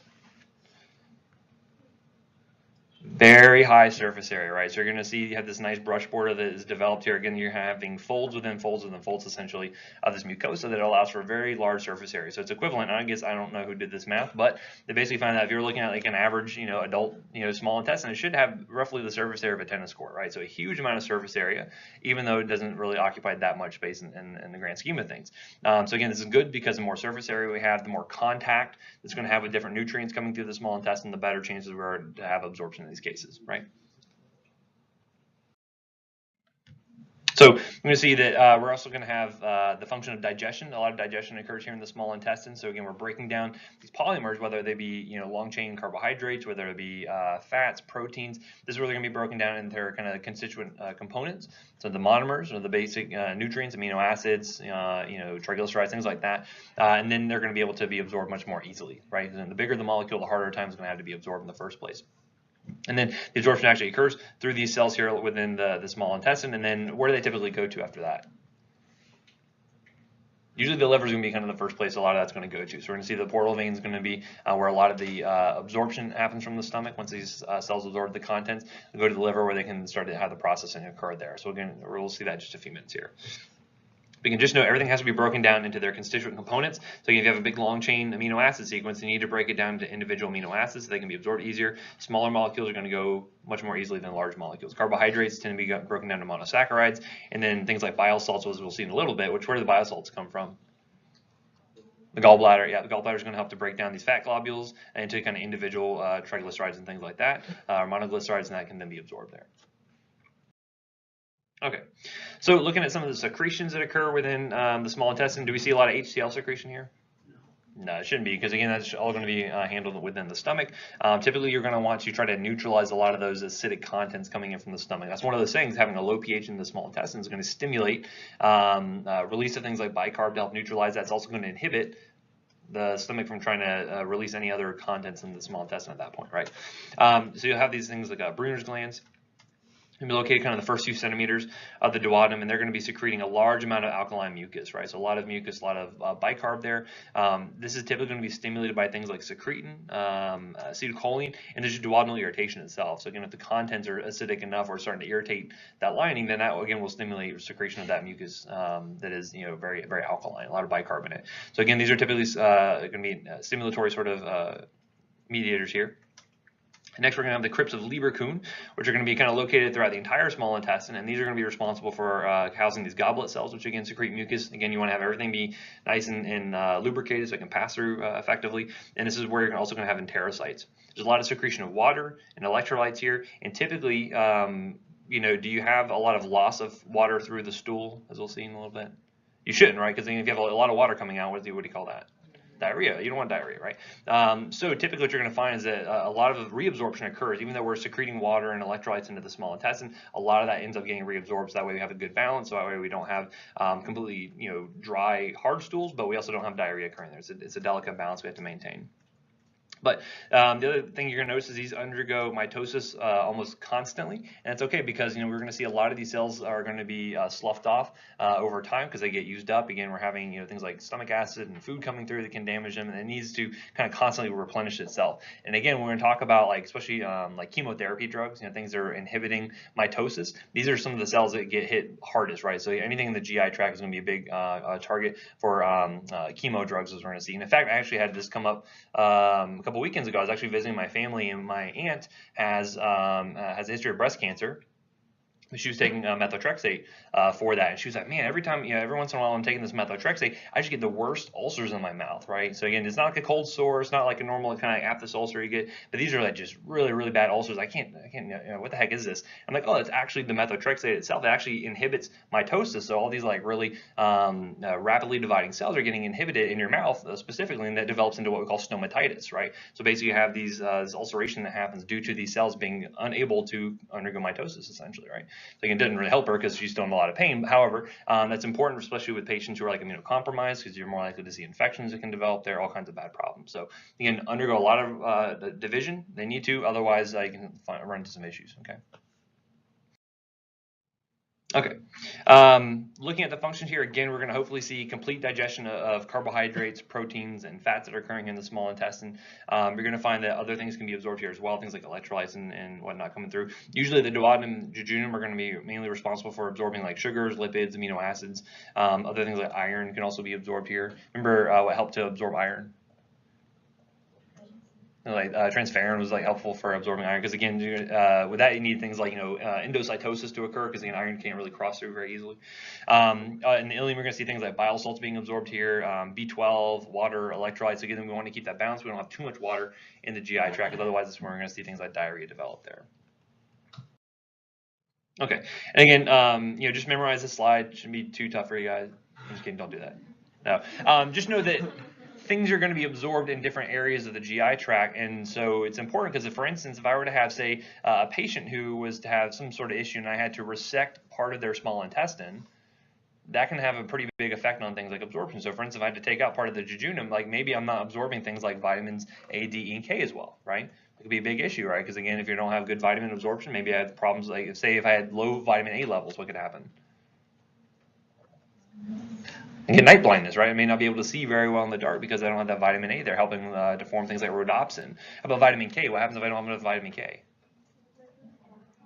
Very high surface area, right? So you're going to see you have this nice brush border that is developed here. Again, you're having folds within folds within folds, essentially, of this mucosa that allows for a very large surface area. So it's equivalent. I guess I don't know who did this math, but they basically find that if you're looking at like an average, adult, small intestine, it should have roughly the surface area of a tennis court, right? So a huge amount of surface area, even though it doesn't really occupy that much space in the grand scheme of things. So again, this is good because the more surface area we have, the more contact it's going to have with different nutrients coming through the small intestine, the better chances we are to have absorption in these cases, right? So I'm going to see that we're also going to have the function of digestion. A lot of digestion occurs here in the small intestine. So again, we're breaking down these polymers, whether they be long chain carbohydrates, whether it be fats, proteins. This is really going to be broken down into their kind of constituent components. So the monomers, or the basic nutrients, amino acids, triglycerides, things like that, and then they're going to be able to be absorbed much more easily, right? And the bigger the molecule, the harder time it's going to have to be absorbed in the first place. And then the absorption actually occurs through these cells here within the small intestine. And then where do they typically go to after that? Usually the liver is going to be kind of the first place a lot of that's going to go to. So we're going to see the portal vein is going to be where a lot of the absorption happens from the stomach. Once these cells absorb the contents, they go to the liver where they can start to have the processing occur there. So again, we'll see that in just a few minutes here. We can just know everything has to be broken down into their constituent components. So if you have a big long chain amino acid sequence, you need to break it down into individual amino acids so they can be absorbed easier. Smaller molecules are going to go much more easily than large molecules. Carbohydrates tend to be broken down to monosaccharides, and then things like bile salts, as we'll see in a little bit, where do the bile salts come from? The gallbladder, yeah, the gallbladder is going to help to break down these fat globules into kind of individual triglycerides and things like that, monoglycerides, and that can then be absorbed there. Okay, so looking at some of the secretions that occur within the small intestine, do we see a lot of HCl secretion here? No, it shouldn't be, because again, that's all going to be handled within the stomach. Typically, you're going to want to try to neutralize a lot of those acidic contents coming in from the stomach. That's one of those things, having a low pH in the small intestine is going to stimulate release of things like bicarb to help neutralize that. It's also going to inhibit the stomach from trying to release any other contents in the small intestine at that point, right? So you'll have these things like Brunner's glands. Going to be located kind of the first few centimeters of the duodenum, and they're going to be secreting a large amount of alkaline mucus, right? So a lot of mucus, a lot of bicarb there. This is typically going to be stimulated by things like secretin, acetylcholine, and there's duodenal irritation itself. So again, if the contents are acidic enough or starting to irritate that lining, then that again will stimulate secretion of that mucus that is very, very alkaline, a lot of bicarb in it. So again, these are typically going to be stimulatory sort of mediators here. Next, we're going to have the crypts of Lieberkühn, which are going to be kind of located throughout the entire small intestine, and these are going to be responsible for housing these goblet cells, which again secrete mucus. Again, you want to have everything be nice and lubricated so it can pass through effectively. And this is where you're also going to have enterocytes. There's a lot of secretion of water and electrolytes here, and typically, do you have a lot of loss of water through the stool, as we'll see in a little bit? You shouldn't, right? Because if you have a lot of water coming out, what do you call that? Diarrhea. You don't want diarrhea, right? So typically what you're going to find is that a lot of reabsorption occurs. Even though we're secreting water and electrolytes into the small intestine, a lot of that ends up getting reabsorbed, so that way we have a good balance, so that way we don't have completely dry, hard stools, but we also don't have diarrhea occurring there. It's a delicate balance we have to maintain. But the other thing you're going to notice is these undergo mitosis almost constantly, and it's okay because we're going to see a lot of these cells are going to be sloughed off over time because they get used up. Again, we're having things like stomach acid and food coming through that can damage them, and it needs to kind of constantly replenish itself. And again, we're going to talk about especially like chemotherapy drugs, things that are inhibiting mitosis. These are some of the cells that get hit hardest, right? So anything in the GI tract is going to be a big target for chemo drugs, as we're going to see. And in fact, I actually had this come up a couple weekends ago. I was actually visiting my family, and my aunt has a history of breast cancer. She was taking methotrexate for that, and she was like, "Man, every once in a while I'm taking this methotrexate, I just get the worst ulcers in my mouth, right?" So again, it's not like a cold sore, it's not like a normal kind of aphthous ulcer you get, but these are like just really, really bad ulcers. I can't, what the heck is this? I'm like, oh, it's actually the methotrexate itself. It actually inhibits mitosis, so all these like really rapidly dividing cells are getting inhibited in your mouth specifically, and that develops into what we call stomatitis, right? So basically, you have this ulceration that happens due to these cells being unable to undergo mitosis, essentially, right? So again, it didn't really help her because she's still in a lot of pain. However, that's important, especially with patients who are like immunocompromised, because you're more likely to see infections that can develop there, all kinds of bad problems. So again, undergo a lot of division. They need to, otherwise you can run into some issues. Okay. Okay, looking at the functions here, again, we're going to hopefully see complete digestion of carbohydrates, proteins, and fats that are occurring in the small intestine. You're going to find that other things can be absorbed here as well, things like electrolytes and whatnot coming through. Usually the duodenum and jejunum are going to be mainly responsible for absorbing like sugars, lipids, amino acids. Other things like iron can also be absorbed here. Remember what helped to absorb iron? Like transferrin was like helpful for absorbing iron, because again, with that you need things like endocytosis to occur, because iron can't really cross through very easily. In the ileum, we're going to see things like bile salts being absorbed here, B12, water, electrolytes. Again, we want to keep that balance. We don't have too much water in the GI tract, because otherwise that's where we're going to see things like diarrhea develop there. Okay, and again, just memorize this slide. It shouldn't be too tough for you guys. I'm just kidding. Don't do that. No, just know that things are going to be absorbed in different areas of the GI tract, and so it's important because, for instance, if I were to have, say, a patient who was to have some sort of issue and I had to resect part of their small intestine, that can have a pretty big effect on things like absorption. So, for instance, if I had to take out part of the jejunum, like maybe I'm not absorbing things like vitamins A, D, E, and K as well, right? It could be a big issue, right? Because again, if you don't have good vitamin absorption, maybe I have problems like, say, if I had low vitamin A levels, what could happen? And get night blindness, right? I may not be able to see very well in the dark because I don't have that vitamin A there helping to form things like rhodopsin. How about vitamin K? What happens if I don't have enough vitamin K?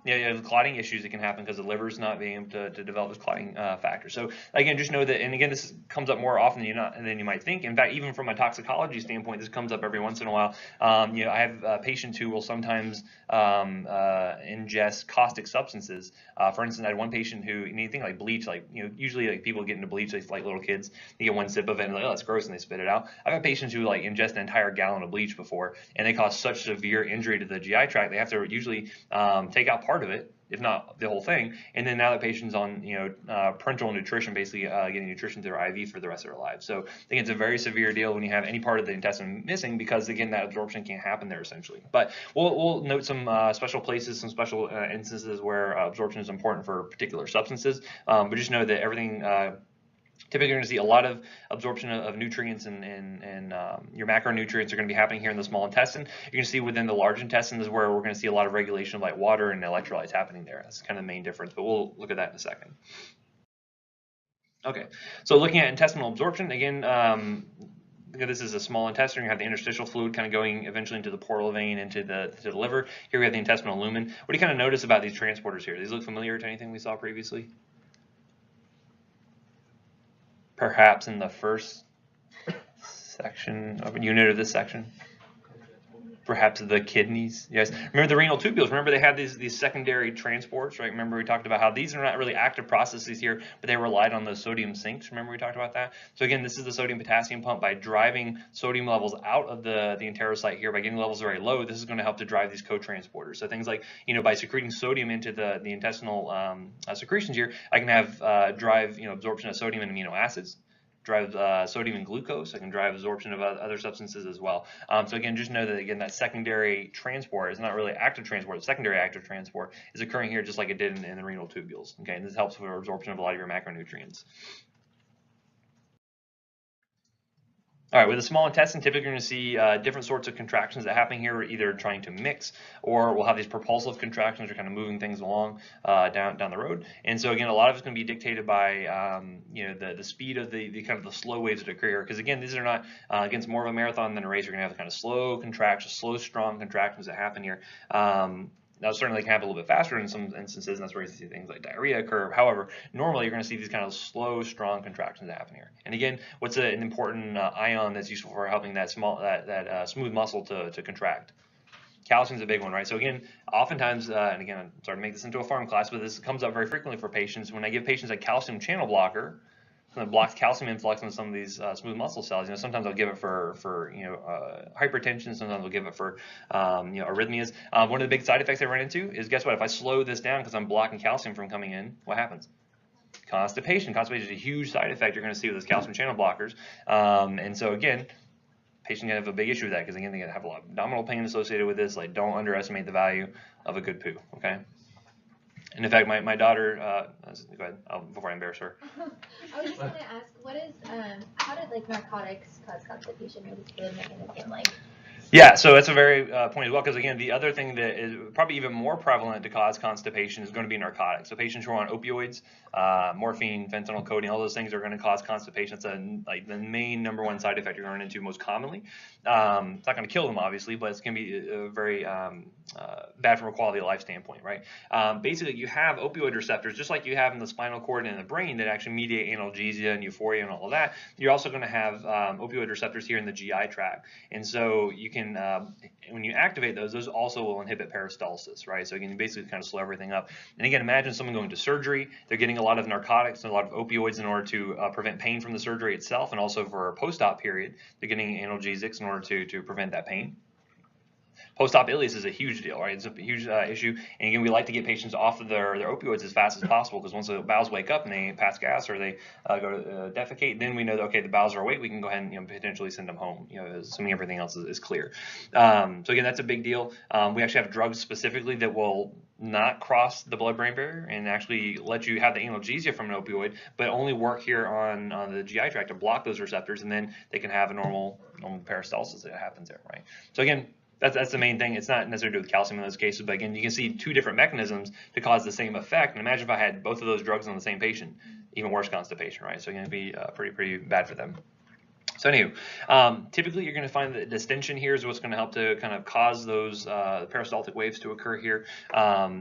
Yeah, the clotting issues that can happen because the liver's not being able to develop this clotting factor. So again, just know that, and again, this comes up more often than you might think. In fact, even from a toxicology standpoint, this comes up every once in a while. I have patients who will sometimes ingest caustic substances. For instance, I had one patient who, anything like bleach, usually like people get into bleach, like little kids, they get one sip of it and like, oh, that's gross, and they spit it out. I've had patients who like ingest an entire gallon of bleach before, and they cause such severe injury to the GI tract, they have to usually take out part of it, if not the whole thing, and then now the patient's on parenteral nutrition, basically getting nutrition through IV for the rest of their lives. So I think it's a very severe deal when you have any part of the intestine missing, because again, that absorption can't happen there essentially. But we'll note some special places, some special instances where absorption is important for particular substances, but just know that everything typically you're going to see a lot of absorption of nutrients, and your macronutrients are going to be happening here in the small intestine. You're going to see within the large intestine is where we're going to see a lot of regulation of like water and electrolytes happening there. That's kind of the main difference, but we'll look at that in a second. Okay, so looking at intestinal absorption, again, this is a small intestine. You have the interstitial fluid kind of going eventually into the portal vein, into the liver. Here we have the intestinal lumen. What do you kind of notice about these transporters here? These look familiar to anything we saw previously? Perhaps in the first section of unit of this section. Perhaps the kidneys. Yes. Remember the renal tubules. Remember they had these secondary transports, right? Remember we talked about how these are not really active processes here, but they relied on those sodium sinks. Remember we talked about that? So again, this is the sodium potassium pump. By driving sodium levels out of the enterocyte here, by getting levels very low, this is going to help to drive these co-transporters. So things like, by secreting sodium into the intestinal secretions here, I can have drive absorption of sodium and amino acids, drive sodium and glucose. I can drive absorption of other substances as well. So again, just know that again, that secondary transport is not really active transport. Secondary active transport is occurring here just like it did in the renal tubules. Okay, and this helps with absorption of a lot of your macronutrients. All right, with the small intestine, typically you're going to see different sorts of contractions that happen here. We're either trying to mix, or we'll have these propulsive contractions, or kind of moving things along down the road. And so again, a lot of it's going to be dictated by you know, the speed of the kind of the slow waves that occur here. Because again, these are not against more of a marathon than a race. You're going to have kind of slow contractions, slow strong contractions that happen here. Now, certainly they can happen a little bit faster in some instances, and that's where you see things like diarrhea occur. However, normally you're going to see these kind of slow, strong contractions that happen here. And again, what's an important ion that's useful for helping that smooth muscle to contract? Calcium's a big one, right? So again, oftentimes, and again, I'm sorry to make this into a pharm class, but this comes up very frequently for patients. When I give patients a calcium channel blocker, that blocks calcium influx in some of these smooth muscle cells. You know, sometimes I'll give it for you know, hypertension. Sometimes I'll give it for you know, arrhythmias. One of the big side effects I run into is, guess what? If I slow this down because I'm blocking calcium from coming in, what happens? Constipation. Constipation is a huge side effect you're going to see with those calcium channel blockers. And so again, patients going to have a big issue with that because again, they're going to have a lot of abdominal pain associated with this. Like, don't underestimate the value of a good poo. Okay. And in fact, my daughter, go ahead, before I embarrass her. I was just going to ask, what is, how did like narcotics cause constipation? What is the mechanism like? Yeah, so that's a very point as well, because again, the other thing that is probably even more prevalent to cause constipation is going to be narcotics. So patients who are on opioids, morphine, fentanyl, codeine, all those things are going to cause constipation. It's like the main #1 side effect you're going to run into most commonly. It's not going to kill them, obviously, but it's going to be very bad from a quality of life standpoint, right? Basically, you have opioid receptors, just like you have in the spinal cord and in the brain, that actually mediate analgesia and euphoria and all of that. You're also going to have opioid receptors here in the GI tract. And so you can, when you activate those also will inhibit peristalsis, right? So you can basically kind of slow everything up. And again, imagine someone going to surgery. They're getting a lot of narcotics and a lot of opioids in order to prevent pain from the surgery itself, and also for a post-op period, they're getting analgesics in order to prevent that pain. Post-op ileus is a huge deal, right? It's a huge issue. And again, we like to get patients off of their opioids as fast as possible, because once the bowels wake up and they pass gas or they go to defecate, then we know that, okay, the bowels are awake. We can go ahead and, you know, potentially send them home, you know, assuming everything else is clear. So again, that's a big deal. We actually have drugs specifically that will not cross the blood-brain barrier and actually let you have the analgesia from an opioid, but only work here on the GI tract to block those receptors, and then they can have a normal peristalsis that happens there, right? So again, that's the main thing. It's not necessarily to do with calcium in those cases, but again, you can see two different mechanisms to cause the same effect. And imagine if I had both of those drugs on the same patient, even worse constipation, right? So again, it'd be pretty bad for them. So anywho, typically you're going to find that distension here is what's going to help to kind of cause those peristaltic waves to occur here.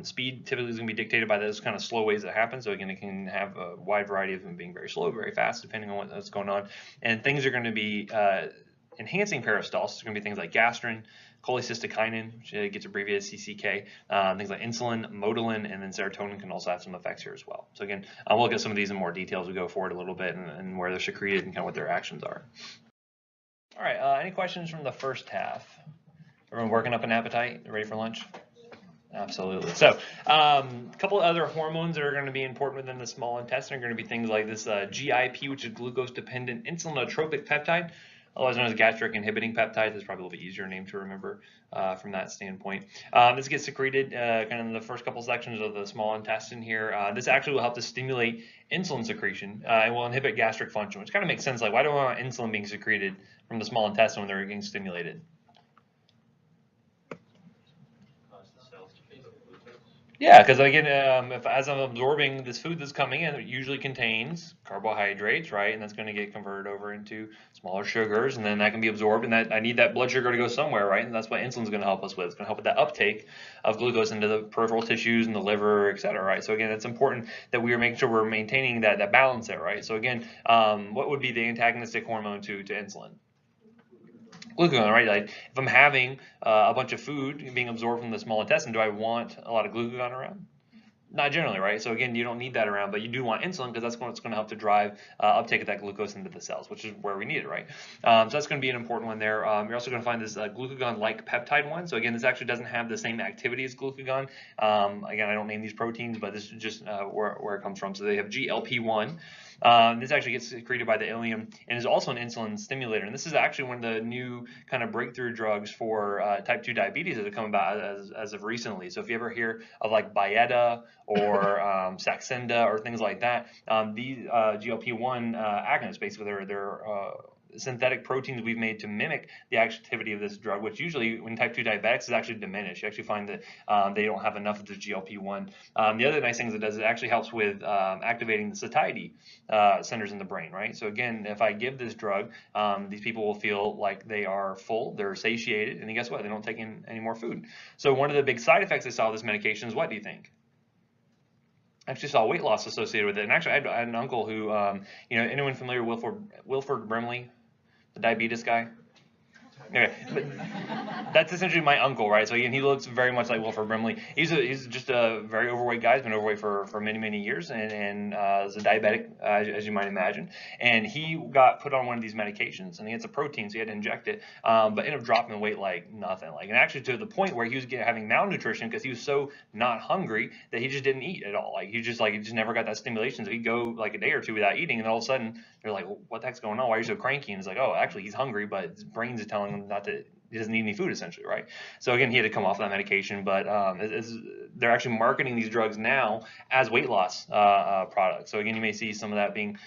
Speed typically is going to be dictated by those kind of slow waves that happen. So again, it can have a wide variety of them being very slow, very fast, depending on what's going on. And things are going to be enhancing peristalsis. It's going to be things like Gastrin, Cholecystokinin, which gets abbreviated CCK, things like insulin, motilin, and then serotonin can also have some effects here as well. So again, we'll look at some of these in more detail as we go forward a little bit, and where they're secreted and kind of what their actions are. All right, any questions from the first half? Everyone working up an appetite? Ready for lunch? Absolutely. So a couple of other hormones that are going to be important within the small intestine are going to be things like this GIP, which is glucose-dependent insulinotropic peptide, otherwise known as gastric inhibiting peptide. That's probably a little bit easier name to remember from that standpoint. This gets secreted kind of in the first couple sections of the small intestine here. This actually will help to stimulate insulin secretion and will inhibit gastric function, which kind of makes sense. Like, why do I want insulin being secreted from the small intestine when they're getting stimulated? Yeah, because again, as I'm absorbing this food that's coming in, it usually contains carbohydrates, right? And that's going to get converted over into smaller sugars, and then that can be absorbed, and that I need that blood sugar to go somewhere, right? And that's what insulin is going to help us with. It's going to help with that uptake of glucose into the peripheral tissues and the liver, et cetera, right? So again, it's important that we are making sure we're maintaining that balance there, right? So again, what would be the antagonistic hormone to insulin? Glucagon, right? Like, if I'm having a bunch of food being absorbed from the small intestine, do I want a lot of glucagon around? Not generally, right? So again, you don't need that around, but you do want insulin, because that's what's going to help to drive uptake of that glucose into the cells, which is where we need it, right? So that's going to be an important one there. You're also going to find this glucagon-like peptide one. So again, this actually doesn't have the same activity as glucagon. Again, I don't name these proteins, but this is just where it comes from. So they have GLP-1. This actually gets secreted by the ileum and is also an insulin stimulator. And this is actually one of the new kind of breakthrough drugs for type 2 diabetes that have come about as of recently. So if you ever hear of like Byetta or Saxenda or things like that, these GLP-1 agonists, basically they're synthetic proteins we've made to mimic the activity of this drug, which usually in type 2 diabetics is actually diminished. You actually find that they don't have enough of the GLP-1. The other nice things it does, it actually helps with activating the satiety centers in the brain, right? So again, if I give this drug, these people will feel like they are full, they're satiated, and guess what? They don't take in any more food. So one of the big side effects I saw of this medication is, what do you think? I actually saw weight loss associated with it. And actually, I had an uncle who, you know, anyone familiar with Wilford Brimley, the diabetes guy? Okay, but that's essentially my uncle, right? So again, he looks very much like Wilford Brimley. He's just a very overweight guy. He's been overweight for many years, and is a diabetic, as you might imagine. And he got put on one of these medications, and it's a protein, so he had to inject it. But ended up dropping weight like nothing, and actually to the point where he was having malnutrition because he was so not hungry that he just didn't eat at all. He just never got that stimulation. So he'd go like a day or two without eating, and all of a sudden they're like, well, "What the heck's going on? Why are you so cranky?" And it's like, "Oh, actually, he's hungry, but his brains are telling him not to." He doesn't need any food, essentially, right? So again, he had to come off that medication, but they're actually marketing these drugs now as weight loss products. So again, you may see some of that being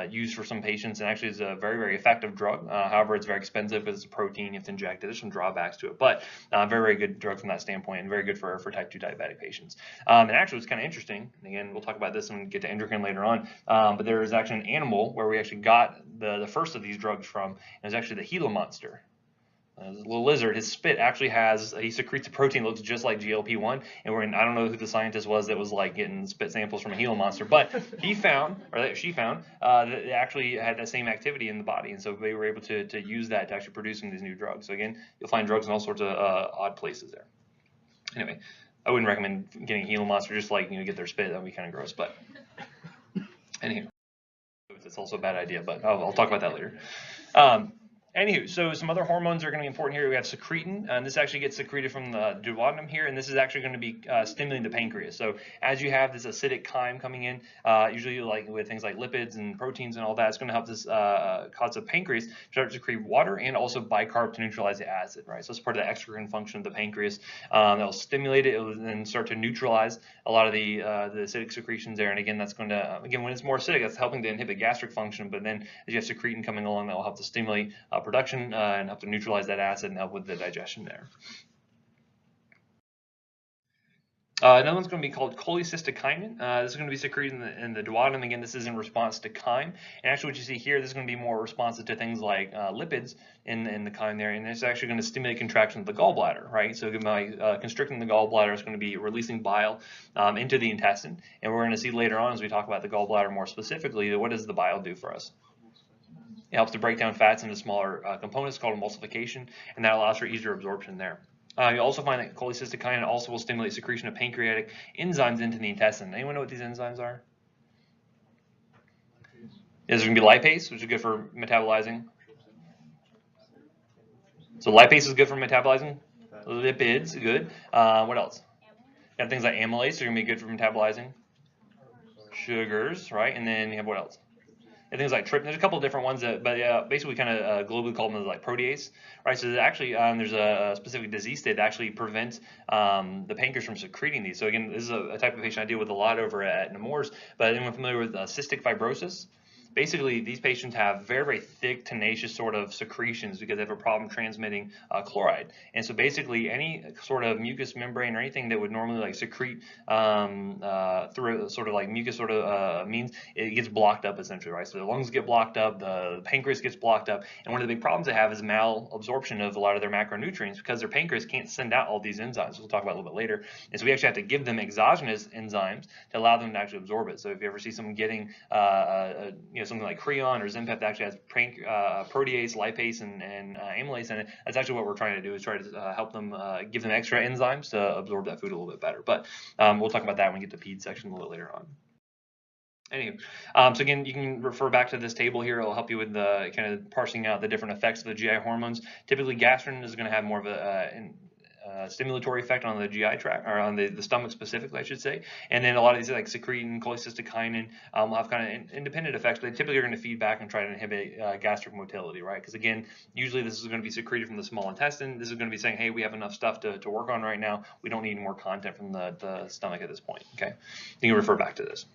used for some patients, and actually is a very effective drug. However, it's very expensive because it's a protein, you have to inject it. There's some drawbacks to it, but very good drug from that standpoint, and very good for type 2 diabetic patients. And actually, it's kind of interesting. And again, we'll talk about this when we get to endocrine later on. But there is actually an animal where we actually got the first of these drugs from, and it was actually the Gila monster. This little lizard, his spit actually he secretes a protein that looks just like GLP-1, and I don't know who the scientist was that was like getting spit samples from a Gila monster, but she found that it actually had that same activity in the body, and so they were able to use that to actually producing these new drugs. So again, you'll find drugs in all sorts of odd places there. Anyway, I wouldn't recommend getting a Gila monster just like, get their spit. That would be kind of gross, but anywho, it's also a bad idea, but I'll talk about that later. Anywho, so some other hormones are going to be important here. We have secretin, and this actually gets secreted from the duodenum here, and this is actually going to be stimulating the pancreas. So as you have this acidic chyme coming in, usually like with things like lipids and proteins and all that, it's going to help this cause the pancreas to start to secrete water and also bicarb to neutralize the acid, right? So it's part of the exocrine function of the pancreas. That'll stimulate it. It will then start to neutralize a lot of the acidic secretions there. And again, that's going to, when it's more acidic, that's helping to inhibit gastric function. But then as you have secretin coming along, that will help to stimulate production and help to neutralize that acid and help with the digestion there. Another one's going to be called cholecystokinin. This is going to be secreted in the duodenum. Again, this is in response to chyme. And actually what you see here, this is going to be more responsive to things like lipids in the chyme there. And it's actually going to stimulate contraction of the gallbladder, right? So by constricting the gallbladder, it's going to be releasing bile into the intestine. And we're going to see later on as we talk about the gallbladder more specifically, what does the bile do for us? It helps to break down fats into smaller components called emulsification, and that allows for easier absorption there. You also find that cholecystokinin also will stimulate secretion of pancreatic enzymes into the intestine. Anyone know what these enzymes are? There's going to be lipase, which is good for metabolizing. So lipase is good for metabolizing. Lipids, good. What else? You have things like amylase are going to be good for metabolizing sugars, right? And then you have what else? And things like trypsin. There's a couple of different ones, but basically we kind of globally call them like protease, right? So actually there's a specific disease state that actually prevents the pancreas from secreting these. So again, this is a type of patient I deal with a lot over at Nemours, but anyone familiar with cystic fibrosis? Basically, these patients have very thick, tenacious sort of secretions because they have a problem transmitting chloride. And so basically, any sort of mucous membrane or anything that would normally like secrete through sort of like mucus sort of means, it gets blocked up essentially, right? So the lungs get blocked up, the pancreas gets blocked up, and one of the big problems they have is malabsorption of a lot of their macronutrients because their pancreas can't send out all these enzymes. We'll talk about it a little bit later. And so we actually have to give them exogenous enzymes to allow them to actually absorb it. So if you ever see someone getting something like Creon or Zenpep that actually has protease, lipase, and amylase in it, that's actually what we're trying to do, is try to help them, give them extra enzymes to absorb that food a little bit better. But we'll talk about that when we get to the peds section a little bit later on. Anyway, so again, you can refer back to this table here. It'll help you with the kind of parsing out the different effects of the GI hormones. Typically, gastrin is going to have more of a stimulatory effect on the GI tract, or on the stomach specifically, I should say. And then a lot of these like secretin, cholecystokinin will have kind of independent effects, but they typically are going to feed back and try to inhibit gastric motility, right? Because again, usually this is going to be secreted from the small intestine. This is going to be saying, hey, we have enough stuff to work on right now. We don't need more content from the stomach at this point, okay? You can refer back to this.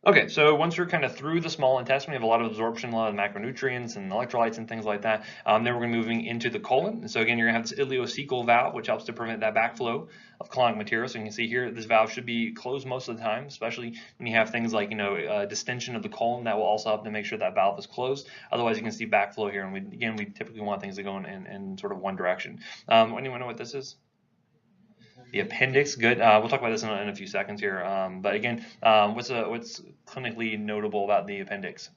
Okay, so once we're kind of through the small intestine, we have a lot of absorption, a lot of macronutrients and electrolytes and things like that. Then we're going to be moving into the colon. And so again, you're going to have this ileocecal valve, which helps to prevent that backflow of colonic material. So you can see here, this valve should be closed most of the time, especially when you have things like, distension of the colon. That will also help to make sure that valve is closed. Otherwise, you can see backflow here. And we typically want things to go in sort of one direction. Anyone know what this is? The appendix, good. We'll talk about this in a few seconds here. But again, what's clinically notable about the appendix?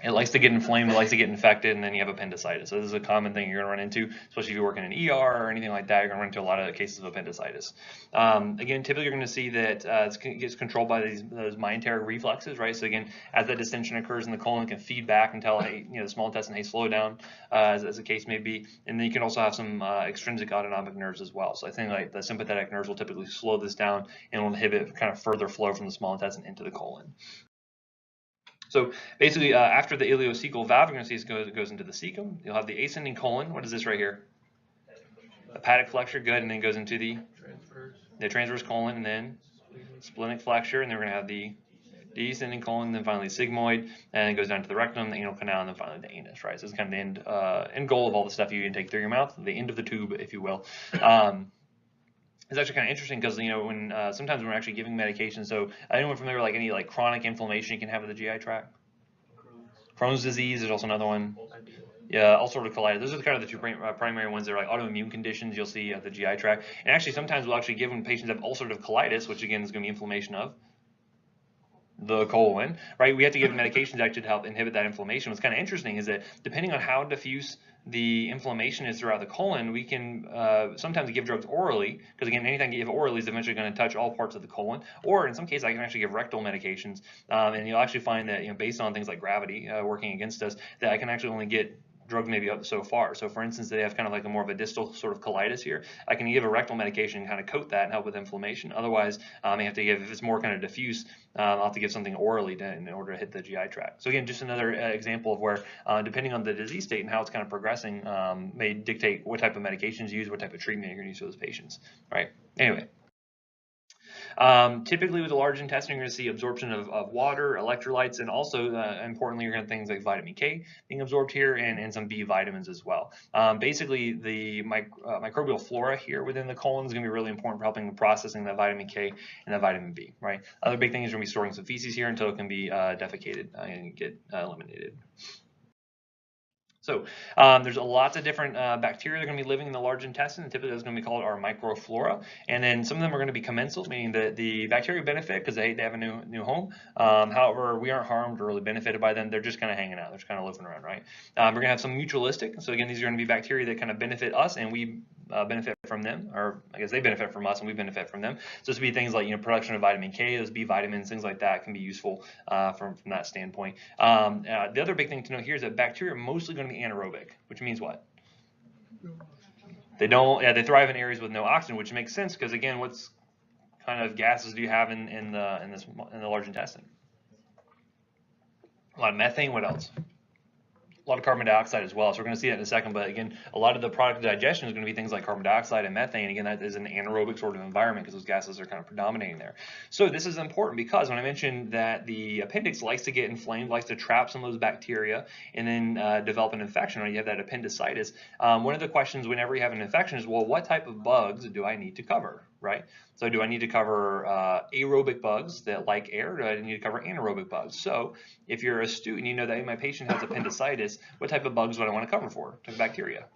It likes to get inflamed, it likes to get infected, and then you have appendicitis. So this is a common thing you're going to run into, especially if you work in an ER or anything like that. You're going to run into a lot of cases of appendicitis. Again, typically you're going to see that it gets controlled by those mesenteric reflexes, right? So again, as that distension occurs in the colon, it can feed back and tell, hey, the small intestine, hey, slow down, as the case may be. And then you can also have some extrinsic autonomic nerves as well. So I think like the sympathetic nerves will typically slow this down and will inhibit kind of further flow from the small intestine into the colon. So basically, after the ileocecal valve, you're going to see it goes into the cecum. You'll have the ascending colon. What is this right here? Hepatic flexure, good, and then goes into the transverse colon, and then splenic flexure, and then we're going to have the descending colon, then finally sigmoid, and it goes down to the rectum, the anal canal, and then finally the anus, right? So it's kind of the end goal of all the stuff you intake through your mouth, the end of the tube, if you will. It's actually kind of interesting because when sometimes when we're actually giving medication. So anyone familiar with any chronic inflammation you can have in the GI tract? Crohn's disease. There's also another one. Yeah, ulcerative colitis. Those are kind of the two primary ones that are like autoimmune conditions you'll see at the GI tract. And actually, sometimes we'll actually give when patients have ulcerative colitis, which again is going to be inflammation of the colon, right? We have to give medications actually to help inhibit that inflammation. What's kind of interesting is that depending on how diffuse the inflammation is throughout the colon, we can sometimes give drugs orally, because again, anything you give orally is eventually going to touch all parts of the colon, or in some cases I can actually give rectal medications, and you'll actually find that based on things like gravity working against us, that I can actually only get drugs maybe up so far. So for instance, they have kind of like a more of a distal sort of colitis here. I can give a rectal medication and kind of coat that and help with inflammation. Otherwise, I have to give, if it's more kind of diffuse, I'll have to give something orally in order to hit the GI tract. So again, just another example of where, depending on the disease state and how it's kind of progressing, may dictate what type of medications you use, what type of treatment you're going to use for those patients, right? Anyway. Typically with the large intestine, you're going to see absorption of water, electrolytes, and also, importantly, you're going to have things like vitamin K being absorbed here and some B vitamins as well. Basically, the microbial flora here within the colon is going to be really important for helping with processing that vitamin K and that vitamin B, right? Other big thing is going to be storing some feces here until it can be defecated and get eliminated. So there's lots of different bacteria that are going to be living in the large intestine. Typically, that's going to be called our microflora. And then some of them are going to be commensal, meaning that the bacteria benefit because they have a new home. However, we aren't harmed or really benefited by them. They're just kind of hanging out. They're just kind of living around, right? We're going to have some mutualistic. So again, these are going to be bacteria that kind of benefit us and we benefit from them, or I guess they benefit from us and we benefit from them. So this would be things like production of vitamin K, those B vitamins, things like that can be useful from that standpoint. The other big thing to note here is that bacteria are mostly going to be anaerobic, which means what? They thrive in areas with no oxygen, which makes sense because again, what's kind of gases do you have in the large intestine? A lot of methane. What else? A lot of carbon dioxide as well. So we're going to see that in a second. But again, a lot of the product of digestion is going to be things like carbon dioxide and methane. Again, that is an anaerobic sort of environment because those gases are kind of predominating there. So this is important because when I mentioned that the appendix likes to get inflamed, likes to trap some of those bacteria and then develop an infection, or you have that appendicitis. One of the questions whenever you have an infection is, well, what type of bugs do I need to cover, right? So do I need to cover aerobic bugs that like air? Do I need to cover anaerobic bugs? So if you're astute and you know that hey, my patient has appendicitis, what type of bugs would I want to cover for? Type of bacteria?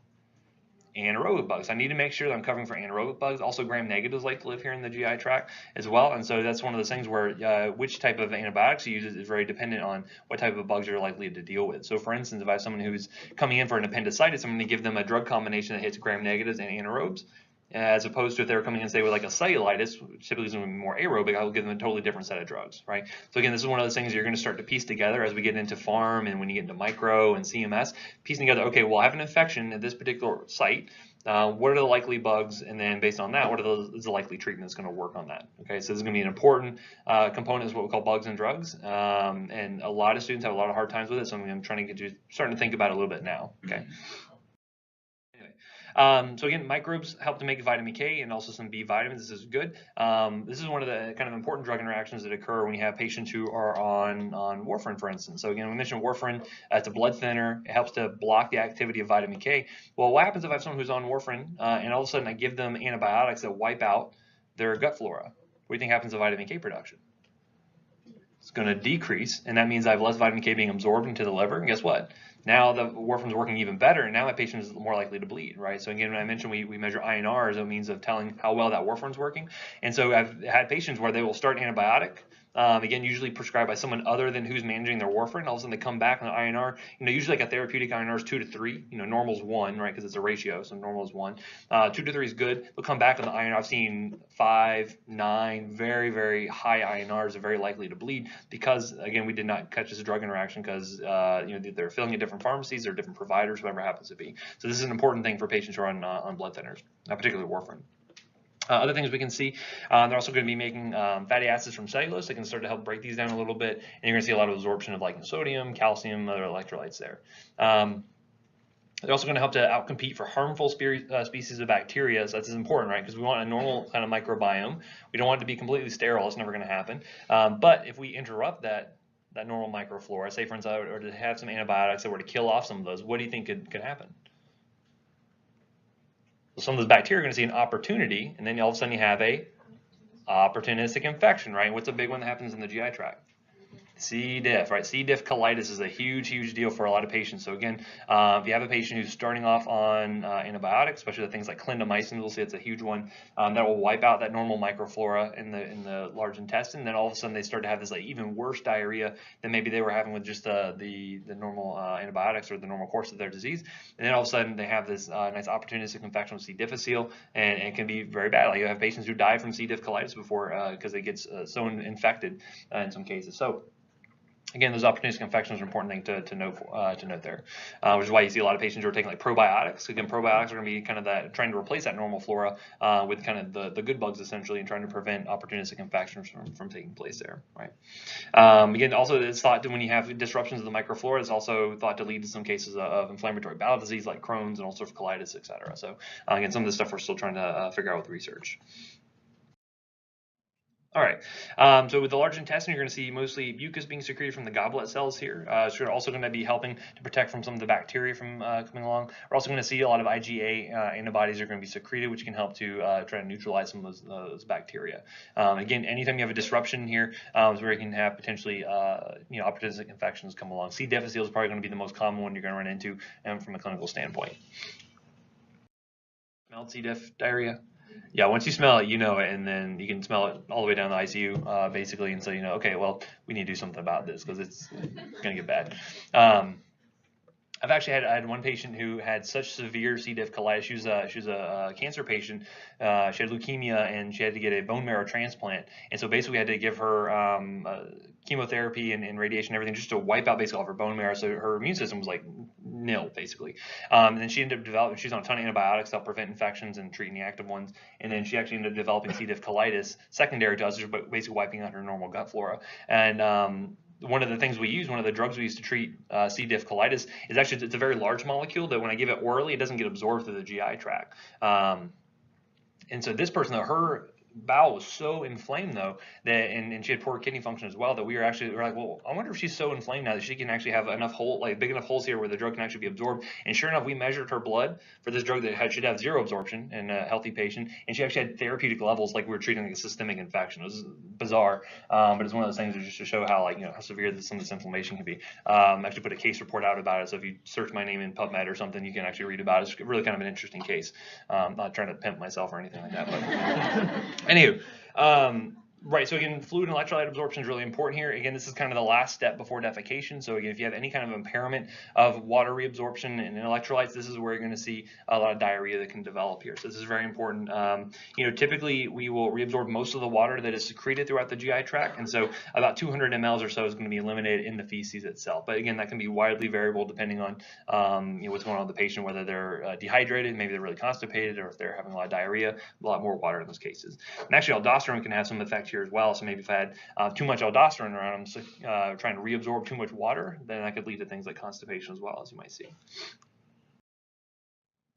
Anaerobic bugs. I need to make sure that I'm covering for anaerobic bugs. Also, gram-negatives like to live here in the GI tract as well. And so that's one of those things where which type of antibiotics you use is very dependent on what type of bugs you're likely to deal with. So for instance, if I have someone who's coming in for an appendicitis, I'm going to give them a drug combination that hits gram-negatives and anaerobes. As opposed to if they're coming in, say, with like a cellulitis, which typically is going to be more aerobic, I will give them a totally different set of drugs, right? So again, this is one of those things you're going to start to piece together as we get into pharm and when you get into micro and CMS, piecing together, okay, well, I have an infection at this particular site. What are the likely bugs? And then based on that, what is the likely treatment that's going to work on that? Okay, so this is going to be an important component is what we call bugs and drugs. And a lot of students have a lot of hard times with it, so I'm trying to get you starting to think about it a little bit now, okay? So again, microbes help to make vitamin K and also some B vitamins. This is good. This is one of the kind of important drug interactions that occur when you have patients who are on warfarin, for instance. So again, we mentioned warfarin. It's a blood thinner. It helps to block the activity of vitamin K. Well, what happens if I have someone who's on warfarin and all of a sudden I give them antibiotics that wipe out their gut flora? What do you think happens to vitamin K production? It's going to decrease, and that means I have less vitamin K being absorbed into the liver. And guess what? Now the warfarin's working even better, and now my patient is more likely to bleed, right? So again, when I mentioned we measure INR as a means of telling how well that warfarin's working. And so I've had patients where they will start antibiotic, again, usually prescribed by someone other than who's managing their warfarin. All of a sudden they come back on the INR. Usually like a therapeutic INR is 2 to 3. Normal's 1, right? Because it's a ratio, so normal is 1. 2 to 3 is good. They'll come back on the INR. I've seen 5, 9, very, very high INRs are very likely to bleed because, again, we did not catch this drug interaction because they're filling at different pharmacies or different providers, whatever it happens to be. So this is an important thing for patients who are on blood thinners, particularly warfarin. Other things we can see, they're also going to be making fatty acids from cellulose. They can start to help break these down a little bit, and you're going to see a lot of absorption of like sodium, calcium, other electrolytes there. They're also going to help to outcompete for harmful species of bacteria. So that's important, right? Because we want a normal kind of microbiome. We don't want it to be completely sterile. It's never going to happen. But if we interrupt that normal microflora, say for instance, or to have some antibiotics that were to kill off some of those, what do you think could happen? So some of those bacteria are going to see an opportunity, and then all of a sudden you have a opportunistic infection, right? What's a big one that happens in the GI tract? C. diff, right? C. diff colitis is a huge, huge deal for a lot of patients. So again, if you have a patient who's starting off on antibiotics, especially the things like clindamycin, we'll see it's a huge one that will wipe out that normal microflora in the large intestine. Then all of a sudden they start to have this like even worse diarrhea than maybe they were having with just the normal antibiotics or the normal course of their disease. And then all of a sudden they have this nice opportunistic infection with C. difficile, and it can be very bad. Like you have patients who die from C. diff colitis before because it gets so infected in some cases. So again, those opportunistic infections are an important thing to note there, which is why you see a lot of patients who are taking like probiotics. Again, probiotics are going to be kind of that trying to replace that normal flora with kind of the good bugs essentially, and trying to prevent opportunistic infections from taking place there, right? Again, also it's thought that when you have disruptions of the microflora, it's also thought to lead to some cases of inflammatory bowel disease like Crohn's and ulcerative colitis, etc. So again, some of this stuff we're still trying to figure out with research. All right, so with the large intestine, you're going to see mostly mucus being secreted from the goblet cells here. So you're also going to be helping to protect from some of the bacteria from coming along. We're also going to see a lot of IgA antibodies are going to be secreted, which can help to try to neutralize some of those bacteria. Again, anytime you have a disruption here, is where you can have potentially opportunistic infections come along. C. difficile is probably going to be the most common one you're going to run into from a clinical standpoint. Smelled C. diff diarrhea? Yeah, once you smell it, you know it, and then you can smell it all the way down the ICU, basically, and so you know, okay, well, we need to do something about this because it's going to get bad. I've actually had one patient who had such severe C. diff colitis. She was a cancer patient. She had leukemia, and she had to get a bone marrow transplant. And so basically, we had to give her chemotherapy and radiation and everything just to wipe out basically all of her bone marrow. So her immune system was like nil, basically. And then she ended up developing, she's on a ton of antibiotics to help prevent infections and treating the active ones. And then she actually ended up developing C. diff colitis secondary to us, but basically wiping out her normal gut flora. And one of the things we use, one of the drugs we use to treat C. diff colitis is actually, it's a very large molecule that when I give it orally, it doesn't get absorbed through the GI tract. And so this person, though, her bowel was so inflamed though that and she had poor kidney function as well that we were like, well, I wonder if she's so inflamed now that she can actually have enough big enough holes here where the drug can actually be absorbed. And sure enough, we measured her blood for this drug that should have zero absorption in a healthy patient, and she actually had therapeutic levels like we were treating like a systemic infection. It was bizarre, but it's one of those things just to show how how severe some of this inflammation can be. I actually put a case report out about it, so if you search my name in PubMed or something, you can actually read about it. It's really kind of an interesting case. Not trying to pimp myself or anything like that, but anywho, right, so again, fluid and electrolyte absorption is really important here. Again, this is kind of the last step before defecation. So again, if you have any kind of impairment of water reabsorption and electrolytes, this is where you're going to see a lot of diarrhea that can develop here. So this is very important. Typically we will reabsorb most of the water that is secreted throughout the GI tract, and so about 200 mLs or so is going to be eliminated in the feces itself. But again, that can be widely variable depending on what's going on with the patient, whether they're dehydrated, maybe they're really constipated, or if they're having a lot of diarrhea, a lot more water in those cases. And actually, aldosterone can have some effect here as well. So maybe if I had too much aldosterone around, I'm trying to reabsorb too much water, then that could lead to things like constipation as well, as you might see.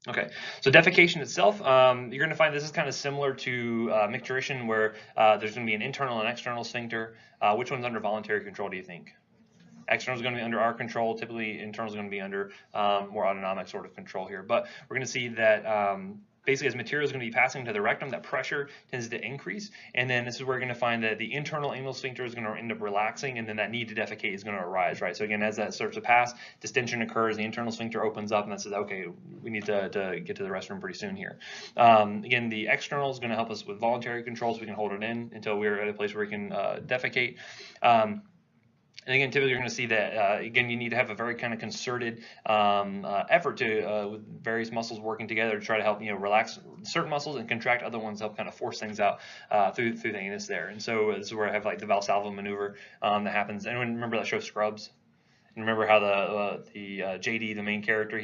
Okay, so defecation itself, you're going to find this is kind of similar to micturition, where there's going to be an internal and external sphincter. Which one's under voluntary control, do you think? External is going to be under our control. Typically, internal is going to be under more autonomic sort of control here. But we're going to see that basically as material is going to be passing to the rectum, that pressure tends to increase. And then this is where we're going to find that the internal anal sphincter is going to end up relaxing, and then that need to defecate is going to arise, right? So again, as that starts to pass, distension occurs, the internal sphincter opens up, and that says, okay, we need to get to the restroom pretty soon here. Again, the external is going to help us with voluntary control, so we can hold it in until we're at a place where we can defecate. And again, typically you're going to see that, again, you need to have a very kind of concerted effort to, with various muscles working together to try to help, relax certain muscles and contract other ones to help kind of force things out through the anus there. And so this is where I have like the Valsalva maneuver that happens. Anyone remember that show Scrubs? And remember how the JD, the main character,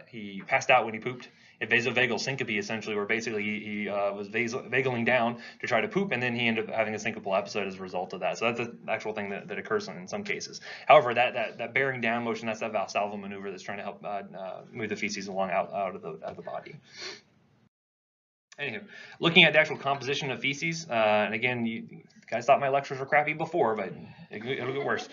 he passed out when he pooped? Vasovagal syncope, essentially, where basically he was vagaling down to try to poop, and then he ended up having a syncopal episode as a result of that. So that's an actual thing that occurs in some cases. However, that bearing down motion, that's that Valsalva maneuver that's trying to help move the feces along out of the body. Anywho, looking at the actual composition of feces, and again, you guys thought my lectures were crappy before, but it'll get worse.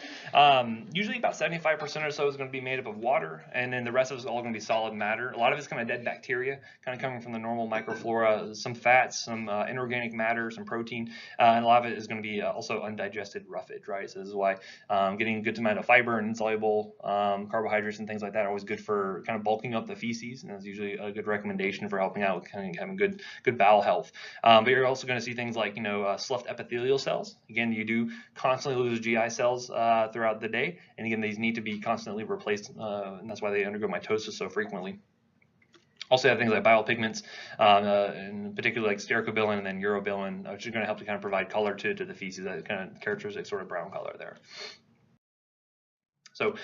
Usually about 75% or so is going to be made up of water, and then the rest of it is all going to be solid matter. A lot of it's kind of dead bacteria, kind of coming from the normal microflora, some fats, some inorganic matter, some protein, and a lot of it is going to be also undigested roughage, right? So this is why getting a good amount of fiber and insoluble carbohydrates and things like that are always good for kind of bulking up the feces, and that's usually a good recommendation for helping out with kind of having good bowel health. But you're also going to see things like, sloughed epithelial cells. Again, you do constantly lose GI cells throughout the day, and again, these need to be constantly replaced, and that's why they undergo mitosis so frequently. Also have things like bile pigments, in particular like stercobilin and then urobilin, which are going to help to kind of provide color to the feces, that kind of characteristic sort of brown color there. So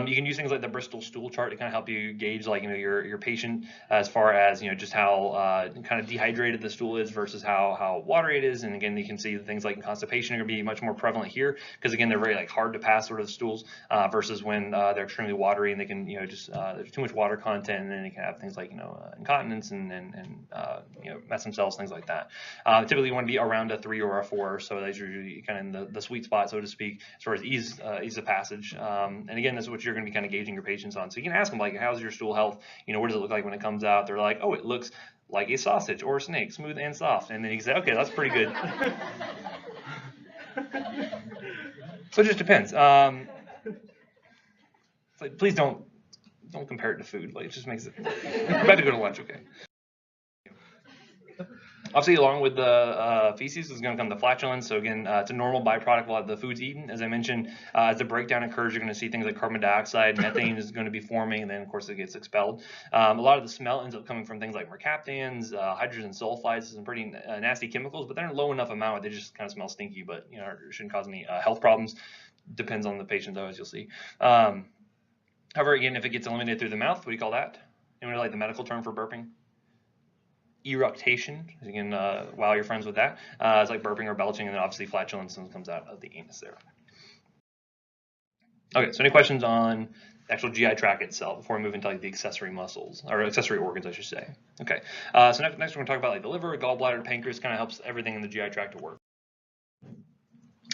you can use things like the Bristol stool chart to kind of help you gauge, like, your patient as far as, just how kind of dehydrated the stool is versus how watery it is. And again, you can see things like constipation are going to be much more prevalent here because, again, they're very hard to pass sort of stools versus when they're extremely watery and they can, there's too much water content, and then you can have things like, incontinence and mesem cells, things like that. Typically you want to be around a 3 or a 4, so that's usually kind of in the sweet spot, so to speak, as far as ease of passage. And again, this is what you're going to be kind of gauging your patients on. So you can ask them, like, how's your stool health? What does it look like when it comes out? They're like, oh, it looks like a sausage or a snake, smooth and soft. And then you can say, okay, that's pretty good. So it just depends. It's like, please don't compare it to food. Like, it just makes it. We're about to go to lunch, okay? Obviously, along with the feces is going to come the flatulence. So again, it's a normal byproduct of the foods eaten. As I mentioned, as the breakdown occurs, you're going to see things like carbon dioxide, methane is going to be forming, and then of course it gets expelled. A lot of the smell ends up coming from things like mercaptans, hydrogen sulfides, some pretty nasty chemicals, but they're in a low enough amount they just kind of smell stinky, but it shouldn't cause any health problems. Depends on the patient though, as you'll see. However, again, if it gets eliminated through the mouth, what do you call that? Anyone like the medical term for burping? Eructation. Again, wow your friends with that. It's like burping or belching, and then obviously flatulence comes out of the anus there. Okay, so any questions on the actual GI tract itself before we move into the accessory muscles, or accessory organs, I should say? Okay, so next we're going to talk about the liver, gallbladder, pancreas. Kind of helps everything in the GI tract to work.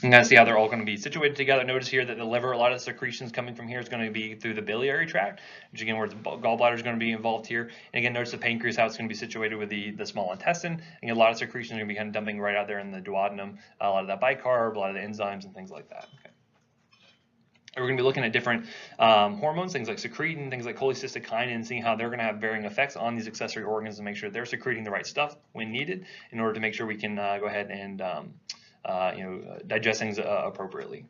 You can see how they're all going to be situated together. Notice here that the liver, a lot of the secretions coming from here is going to be through the biliary tract, which again, where the gallbladder is going to be involved here. And again, notice the pancreas, how it's going to be situated with the small intestine. And a lot of secretions are going to be kind of dumping right out there in the duodenum. A lot of that bicarb, a lot of the enzymes and things like that. Okay. We're going to be looking at different hormones, things like secretin, things like cholecystokinin, and seeing how they're going to have varying effects on these accessory organs to make sure they're secreting the right stuff when needed in order to make sure we can go ahead and digest things appropriately.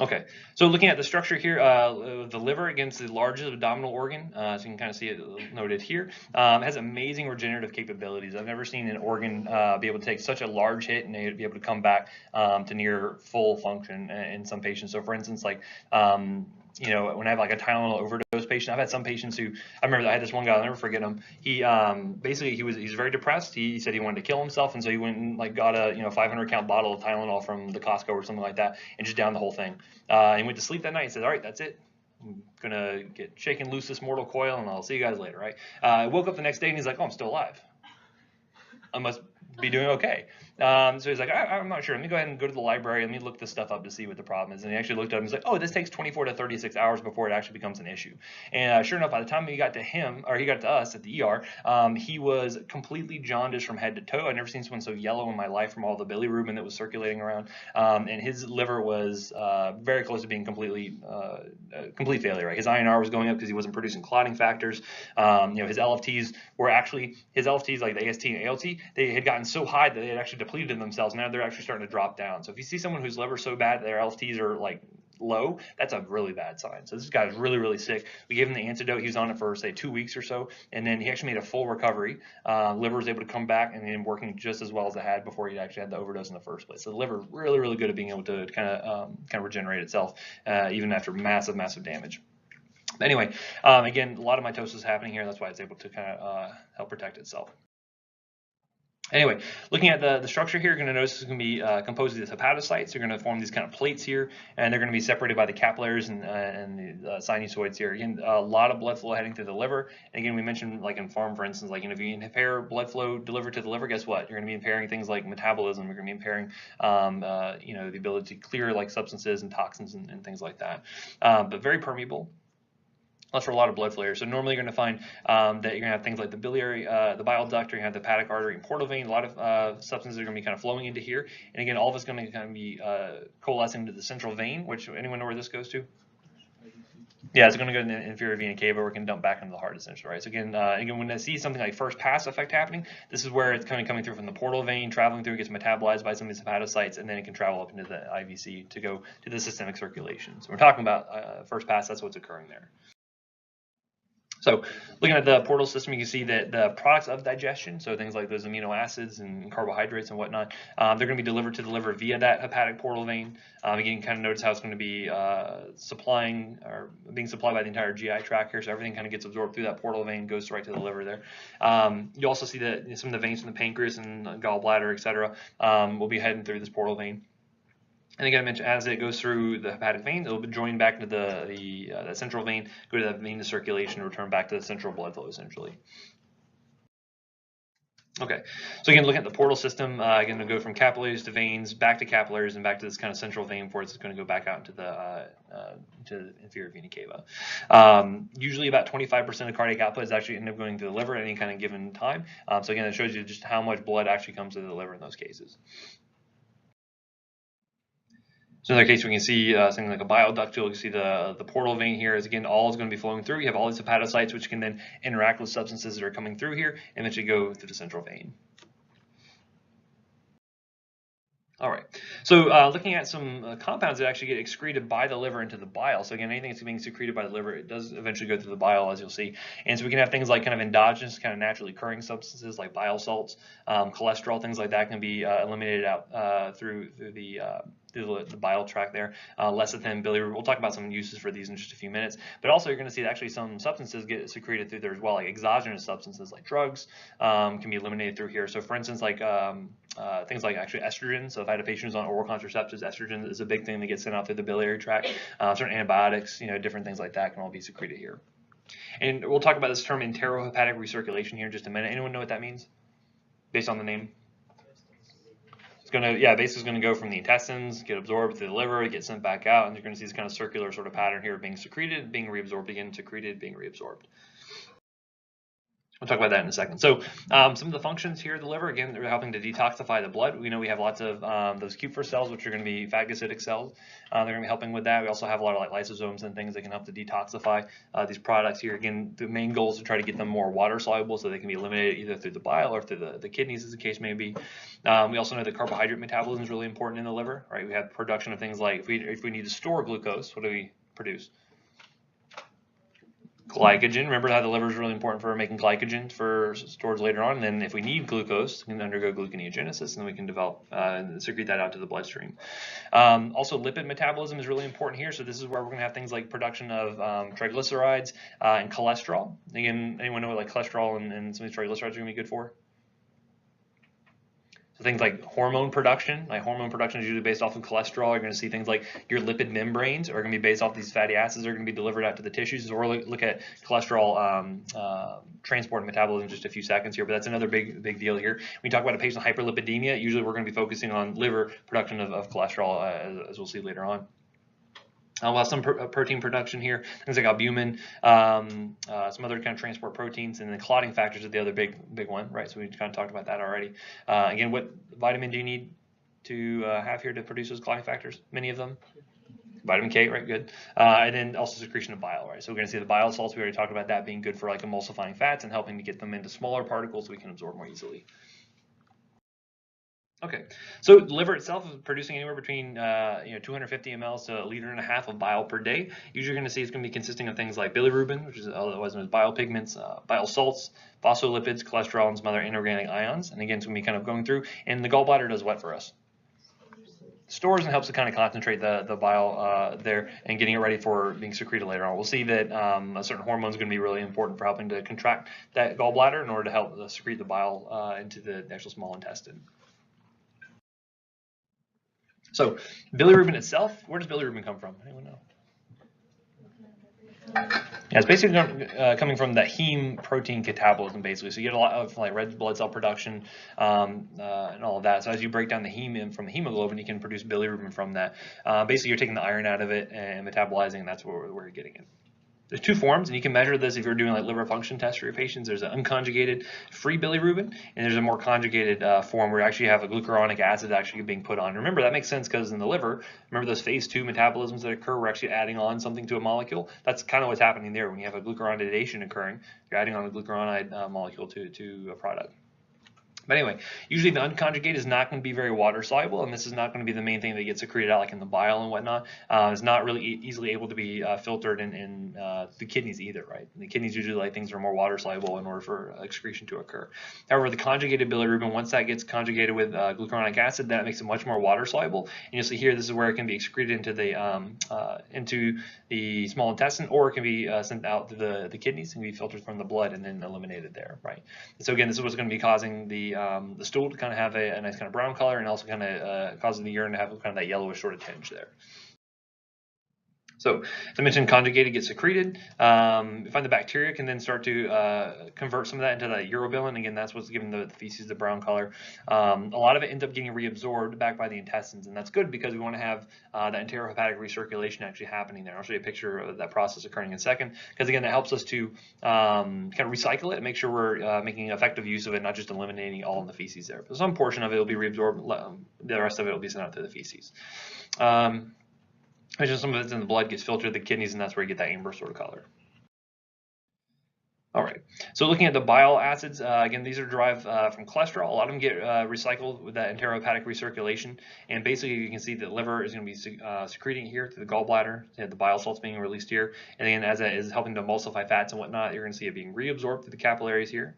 Okay, so looking at the structure here, the liver, against the largest abdominal organ, so you can kind of see it noted here, has amazing regenerative capabilities. I've never seen an organ be able to take such a large hit and be able to come back to near full function in some patients. So for instance, like, when I have like a Tylenol overdose patient, I've had some patients who, I remember I had this one guy, I'll never forget him. He basically he's very depressed. He said he wanted to kill himself, and so he went and got a 500 count bottle of Tylenol from the Costco or something like that, and just downed the whole thing. He went to sleep that night and said, all right, that's it. I'm gonna get shaken loose this mortal coil, and I'll see you guys later, right? I woke up the next day, and he's like, oh, I'm still alive. I must be doing okay. So he's like, I'm not sure. Let me go ahead and go to the library. Let me look this stuff up to see what the problem is. And he actually looked at it and he's like, oh, this takes 24 to 36 hours before it actually becomes an issue. And sure enough, by the time he got to him, or he got to us at the ER, he was completely jaundiced from head to toe. I've never seen someone so yellow in my life from all the bilirubin that was circulating around. And his liver was very close to being complete failure. Right? His INR was going up because he wasn't producing clotting factors. His LFTs were actually, like the AST and ALT, they had gotten so high that they had actually depleted themselves. Now they're actually starting to drop down. So if you see someone whose liver's so bad that their LFTs are like low, that's a really bad sign. So this guy is really, really sick. We gave him the antidote. He was on it for, say, 2 weeks or so, and then he actually made a full recovery. Liver was able to come back and then working just as well as it had before he actually had the overdose in the first place. So the liver really, really good at being able to kind of regenerate itself even after massive, massive damage. But anyway, again, a lot of mitosis is happening here. That's why it's able to kind of help protect itself. Anyway, looking at the structure here, you're going to notice it's going to be composed of these hepatocytes. They're going to form these kind of plates here, and they're going to be separated by the capillaries and the sinusoids here. Again, a lot of blood flow heading through the liver. And again, we mentioned like in pharm, for instance, like if you impair blood flow delivered to the liver, guess what? You're going to be impairing things like metabolism. You're going to be impairing, the ability to clear like substances and toxins and things like that. But very permeable. That's for a lot of blood flow. So normally you're going to find that you're going to have things like the biliary, the bile duct, or you're going to have the hepatic artery and portal vein. A lot of substances are going to be kind of flowing into here. And again, all of it's going to kind of be coalescing to the central vein, which anyone know where this goes to? Yeah, it's going to go in the inferior vena cava, where it can dump back into the heart, essentially, right? So again, when I see something like first pass effect happening, this is where it's kind of coming through from the portal vein, traveling through, gets metabolized by some of these hepatocytes, and then it can travel up into the IVC to go to the systemic circulation. So we're talking about first pass. That's what's occurring there. So looking at the portal system, you can see that the products of digestion, so things like those amino acids and carbohydrates and whatnot, they're going to be delivered to the liver via that hepatic portal vein. Again, you can kind of notice how it's going to be being supplied by the entire GI tract here, so everything kind of gets absorbed through that portal vein, goes right to the liver there. You also see that some of the veins from the pancreas and gallbladder, etc., will be heading through this portal vein. And again, I mentioned as it goes through the hepatic vein, it'll be joined back into the central vein, go to that vein to circulation, and return back to the central blood flow, essentially. Okay, so again, looking at the portal system, again, it'll go from capillaries to veins, back to capillaries, and back to this kind of central vein before it's going to go back out into the inferior vena cava. Usually about 25% of cardiac output is actually end up going to the liver at any kind of given time. So again, it shows you just how much blood actually comes to the liver in those cases. So in another case, we can see something like a bile duct. You can see the portal vein here is, again, all is going to be flowing through. You have all these hepatocytes, which can then interact with substances that are coming through here and eventually go through the central vein. All right, so looking at some compounds that actually get excreted by the liver into the bile. So again, anything that's being secreted by the liver, it does eventually go through the bile, as you'll see. And so we can have things like kind of endogenous, kind of naturally occurring substances like bile salts, cholesterol, things like that can be eliminated out through the bile tract there. Lecithin, bilirubin. We'll talk about some uses for these in just a few minutes. But also, you're going to see that actually some substances get secreted through there as well, like exogenous substances like drugs can be eliminated through here. So for instance, like things like actually estrogen. So if I had a patient who's on oral contraceptives, estrogen is a big thing that gets sent out through the biliary tract. Certain antibiotics, different things like that can all be secreted here. And we'll talk about this term enterohepatic recirculation here in just a minute. Anyone know what that means based on the name? It's going to, basically it's going to go from the intestines, get absorbed through the liver, get sent back out, and you're going to see this kind of circular sort of pattern here of being secreted, being reabsorbed again, secreted, being reabsorbed. We'll talk about that in a second. So some of the functions here of the liver, again, they're helping to detoxify the blood. We know we have lots of those Kupffer cells, which are going to be phagocytic cells. They're going to be helping with that. We also have a lot of like lysosomes and things that can help to detoxify these products here. Again, the main goal is to try to get them more water soluble so they can be eliminated either through the bile or through the kidneys, as the case may be. We also know that carbohydrate metabolism is really important in the liver, right? We have production of things like if we need to store glucose, what do we produce? Glycogen. Remember how the liver is really important for making glycogen for storage later on. And then if we need glucose, we can undergo gluconeogenesis, and then we can develop secrete that out to the bloodstream. Also, lipid metabolism is really important here. So this is where we're going to have things like production of triglycerides and cholesterol. Again, anyone know what like cholesterol and some of these triglycerides are going to be good for? So So things like hormone production is usually based off of cholesterol. You're going to see things like your lipid membranes are going to be based off these fatty acids that are going to be delivered out to the tissues. So we'll look at cholesterol transport and metabolism in just a few seconds here, but that's another big deal here. When we talk about a patient with hyperlipidemia, usually we're going to be focusing on liver production of cholesterol, as we'll see later on. We'll have some protein production here, things like albumin, some other kind of transport proteins, and then clotting factors are the other big one, right? So we kind of talked about that already. Again, what vitamin do you need to have here to produce those clotting factors? Many of them. Vitamin K, right? Good. And then also secretion of bile, right? So we're going to see the bile salts. We already talked about that being good for like emulsifying fats and helping to get them into smaller particles so we can absorb more easily. Okay, so the liver itself is producing anywhere between 250 mLs to 1.5 liters of bile per day. Usually you're going to see it's going to be consisting of things like bilirubin, which is otherwise known as bile pigments, bile salts, phospholipids, cholesterol, and some other inorganic ions. And again, it's going to be kind of going through. And the gallbladder does what for us? Stores and helps to kind of concentrate the bile there and getting it ready for being secreted later on. We'll see that a certain hormone is going to be really important for helping to contract that gallbladder in order to help secrete the bile into the actual small intestine. So bilirubin itself, where does bilirubin come from? Anyone know? Yeah, it's basically coming from the heme protein catabolism, basically. So you get a lot of like red blood cell production and all of that. So as you break down the heme from the hemoglobin, you can produce bilirubin from that. Basically, you're taking the iron out of it and metabolizing, and that's where you're getting it. There's two forms, and you can measure this if you're doing like liver function tests for your patients. There's an unconjugated free bilirubin, and there's a more conjugated form where you actually have a glucuronic acid actually being put on. Remember, that makes sense because in the liver, remember those phase 2 metabolisms that occur, we're actually adding on something to a molecule. That's kind of what's happening there. When you have a glucuronidation occurring, you're adding on a glucuronide molecule to a product. But anyway, usually the unconjugated is not going to be very water soluble, and this is not going to be the main thing that gets secreted out like in the bile and whatnot. It's not really easily able to be filtered in the kidneys either, right? And the kidneys usually like things that are more water soluble in order for excretion to occur. However, the conjugated bilirubin, once that gets conjugated with glucuronic acid, that makes it much more water soluble. And you'll see here, this is where it can be excreted into the small intestine, or it can be sent out to the kidneys and be filtered from the blood and then eliminated there, right? And so again, this is what's going to be causing the stool to kind of have a nice kind of brown color, and also kind of causing the urine to have kind of that yellowish sort of tinge there. So, as I mentioned, conjugated gets secreted. You find the bacteria can then start to convert some of that into the urobilin. Again, that's what's giving the feces the brown color. A lot of it ends up getting reabsorbed back by the intestines, and that's good because we want to have that enterohepatic recirculation actually happening there. I'll show you a picture of that process occurring in a second, because again, that helps us to kind of recycle it and make sure we're making effective use of it, not just eliminating all of the feces there. But some portion of it will be reabsorbed, the rest of it will be sent out to the feces. Some of it's in the blood, gets filtered to the kidneys, and that's where you get that amber sort of color. All right, so looking at the bile acids, again, these are derived from cholesterol. A lot of them get recycled with that enterohepatic recirculation, and basically you can see the liver is going to be secreting here to the gallbladder. You have the bile salts being released here, and again, as that is helping to emulsify fats and whatnot, you're going to see it being reabsorbed through the capillaries here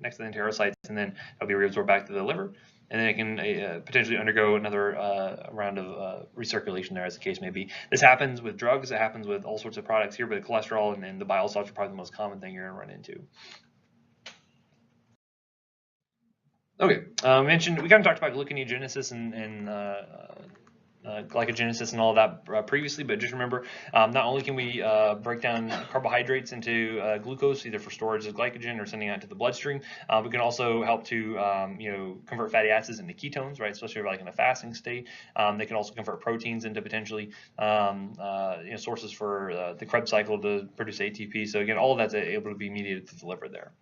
next to the enterocytes, and then it'll be reabsorbed back to the liver. And then it can potentially undergo another round of recirculation there, as the case may be. This happens with drugs. It happens with all sorts of products here, but cholesterol and the bile salts are probably the most common thing you're going to run into. Okay, we kind of talked about gluconeogenesis and glycogenesis and all of that previously, but just remember, not only can we break down carbohydrates into glucose, either for storage as glycogen or sending out to the bloodstream, we can also help to convert fatty acids into ketones, right? Especially like in a fasting state. They can also convert proteins into potentially sources for the Krebs cycle to produce ATP. So again, all of that's able to be mediated through the liver there.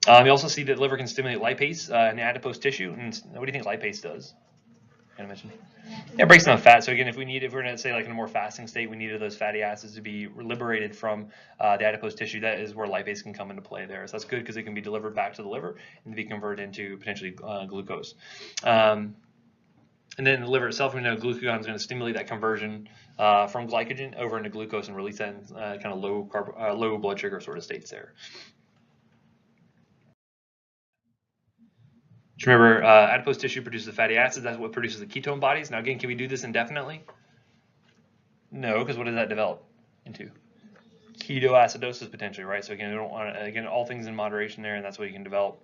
You also see that liver can stimulate lipase in the adipose tissue. And what do you think lipase does? Kind of mention. Yeah, it breaks down fat. So again, if we're going to say like in a more fasting state, we needed those fatty acids to be liberated from the adipose tissue. That is where lipase can come into play there. So that's good because it can be delivered back to the liver and be converted into potentially glucose. And then the liver itself, we know glucagon is going to stimulate that conversion from glycogen over into glucose and release that in kind of low blood sugar sort of states there. Just remember, adipose tissue produces the fatty acids. That's what produces the ketone bodies. Now, again, can we do this indefinitely? No, because what does that develop into? ketoacidosis potentially, right? So again, we don't want to, again, all things in moderation there, and that's what you can develop,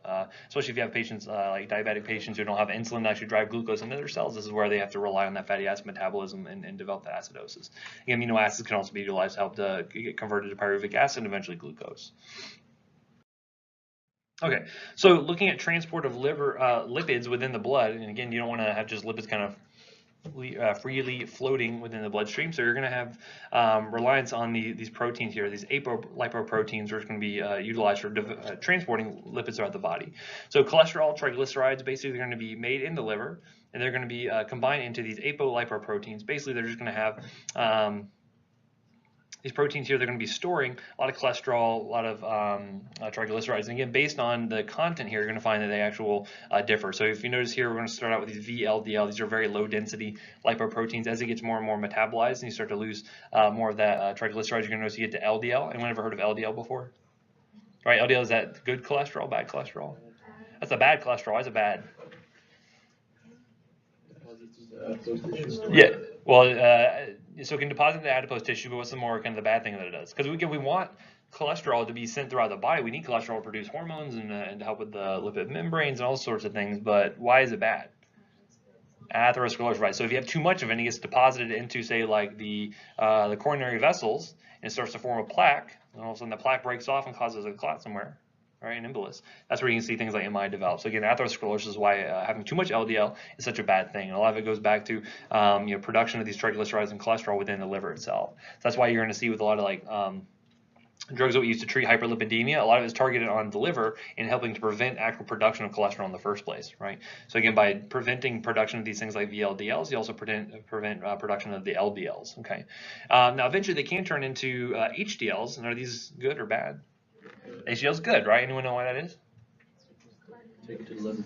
especially if you have patients like diabetic patients who don't have insulin to actually drive glucose into their cells. This is where they have to rely on that fatty acid metabolism and develop the acidosis. Again, amino acids can also be utilized to help to get converted to pyruvic acid and eventually glucose. Okay, so looking at transport of liver lipids within the blood, and again, you don't want to have just lipids kind of freely floating within the bloodstream. So you're going to have reliance on these proteins here, these apolipoproteins, which are going to be utilized for transporting lipids throughout the body. So cholesterol, triglycerides, basically they're going to be made in the liver, and they're going to be combined into these apolipoproteins. Basically, they're just going to have these proteins here, they're going to be storing a lot of cholesterol, a lot of triglycerides. And again, based on the content here, you're going to find that they actually differ. So if you notice here, we're going to start out with these VLDL. These are very low density lipoproteins. As it gets more and more metabolized and you start to lose more of that triglycerides, you're going to notice you get to LDL. Anyone ever heard of LDL before? Right, LDL, is that good cholesterol, bad cholesterol? That's a bad cholesterol. Why is it bad? Yeah, well, so it can deposit in the adipose tissue, but what's the more kind of the bad thing that it does? Because we want cholesterol to be sent throughout the body. We need cholesterol to produce hormones and to help with the lipid membranes and all sorts of things, but why is it bad? Atherosclerosis, right? So if you have too much of it and it gets deposited into, say, like the coronary vessels, and it starts to form a plaque, and all of a sudden the plaque breaks off and causes a clot somewhere. Right, an embolus. That's where you can see things like MI develop. So again, atherosclerosis is why having too much LDL is such a bad thing. And a lot of it goes back to production of these triglycerides and cholesterol within the liver itself. So that's why you're going to see with a lot of like drugs that we use to treat hyperlipidemia, a lot of it is targeted on the liver and helping to prevent actual production of cholesterol in the first place. Right. So again, by preventing production of these things like VLDLs, you also prevent production of the LDLs. Okay. Now eventually they can turn into HDLs, and are these good or bad? HDL is good, right? Anyone know why that is? Take it to the liver.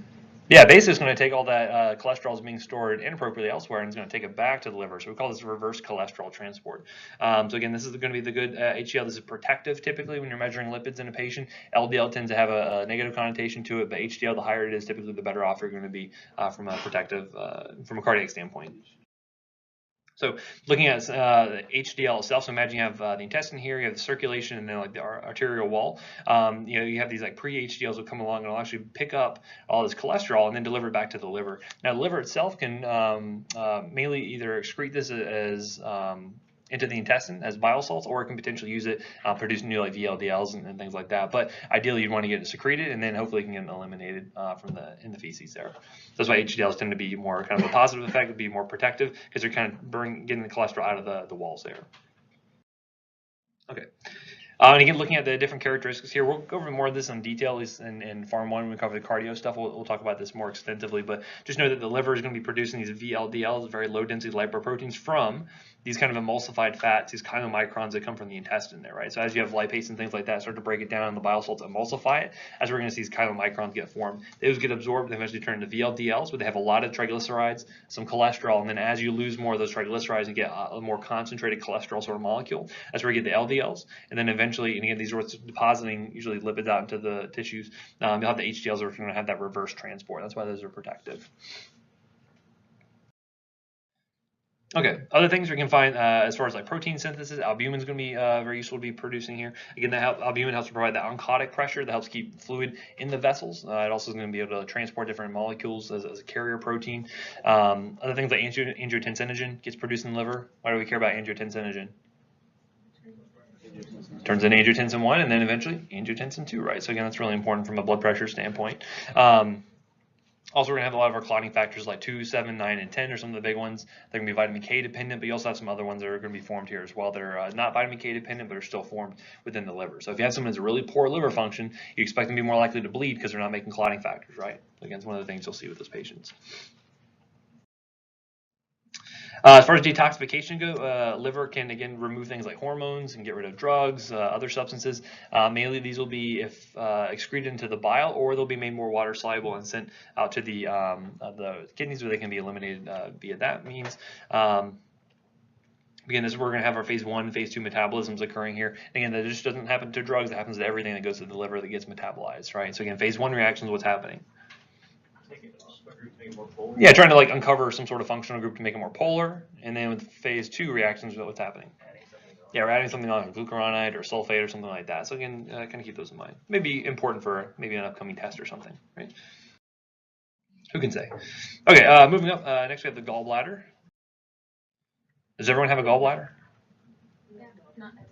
Yeah, basically it's going to take all that cholesterol is being stored inappropriately elsewhere and it's going to take it back to the liver. So we call this reverse cholesterol transport. So again, this is going to be the good HDL. This is protective typically when you're measuring lipids in a patient. LDL tends to have a negative connotation to it, but HDL, the higher it is, typically the better off you're going to be from a protective, from a cardiac standpoint. So looking at HDL itself, so imagine you have the intestine here, you have the circulation, and then like the arterial wall. You have these like pre-HDLs that come along and will actually pick up all this cholesterol and then deliver it back to the liver. Now the liver itself can mainly either excrete this as into the intestine as bile salts, or it can potentially use it produce new like VLDLs and things like that. But ideally, you'd want to get it secreted, and then hopefully you can get it eliminated in the feces there. That's why HDLs tend to be more kind of a positive effect, would be more protective because they're kind of getting the cholesterol out of the walls there. Okay. And again, looking at the different characteristics here, we'll go over more of this in detail in Pharm 1 when we cover the cardio stuff. We'll talk about this more extensively, but just know that the liver is going to be producing these VLDLs, very low density lipoproteins, from these kind of emulsified fats, these chylomicrons that come from the intestine there, right? So as you have lipase and things like that start to break it down and the bile salts emulsify it, as we're going to see these chylomicrons get formed. Those get absorbed and eventually turn into VLDLs, where they have a lot of triglycerides, some cholesterol, and then as you lose more of those triglycerides, you get a more concentrated cholesterol sort of molecule. That's where you get the LDLs, and then eventually, and again, these are what's depositing usually lipids out into the tissues. You'll have the HDLs that are going to have that reverse transport. That's why those are protective. Okay, other things we can find as far as like protein synthesis, albumin is going to be very useful to be producing here. Again, albumin helps to provide that oncotic pressure that helps keep fluid in the vessels. It also is going to be able to transport different molecules as a carrier protein. Other things like angiotensinogen gets produced in the liver. Why do we care about angiotensinogen? Turns into angiotensin 1 and then eventually angiotensin 2, right? So again, that's really important from a blood pressure standpoint. Also, we're going to have a lot of our clotting factors like 2, 7, 9, and 10 are some of the big ones. They're going to be vitamin K dependent, but you also have some other ones that are going to be formed here as well that are not vitamin K dependent, but are still formed within the liver. So if you have someone who has a really poor liver function, you expect them to be more likely to bleed because they're not making clotting factors, right? Again, it's one of the things you'll see with those patients. As far as detoxification go, liver can again remove things like hormones and get rid of drugs, other substances. Mainly these will be excreted into the bile, or they'll be made more water soluble and sent out to the kidneys where they can be eliminated via that means. Again, this is where we're going to have our phase 1, phase 2 metabolisms occurring here. Again, that just doesn't happen to drugs, it happens to everything that goes to the liver that gets metabolized, right? So again, phase 1 reactions, what's happening? Yeah, trying to like uncover some sort of functional group to make it more polar, and then with phase 2 reactions, what's happening? we're adding something on glucuronide or sulfate or something like that. So again, kind of keep those in mind. Maybe important for maybe an upcoming test or something, right? Who can say? Okay, moving up. Next we have the gallbladder. Does everyone have a gallbladder? Yeah, not excellent.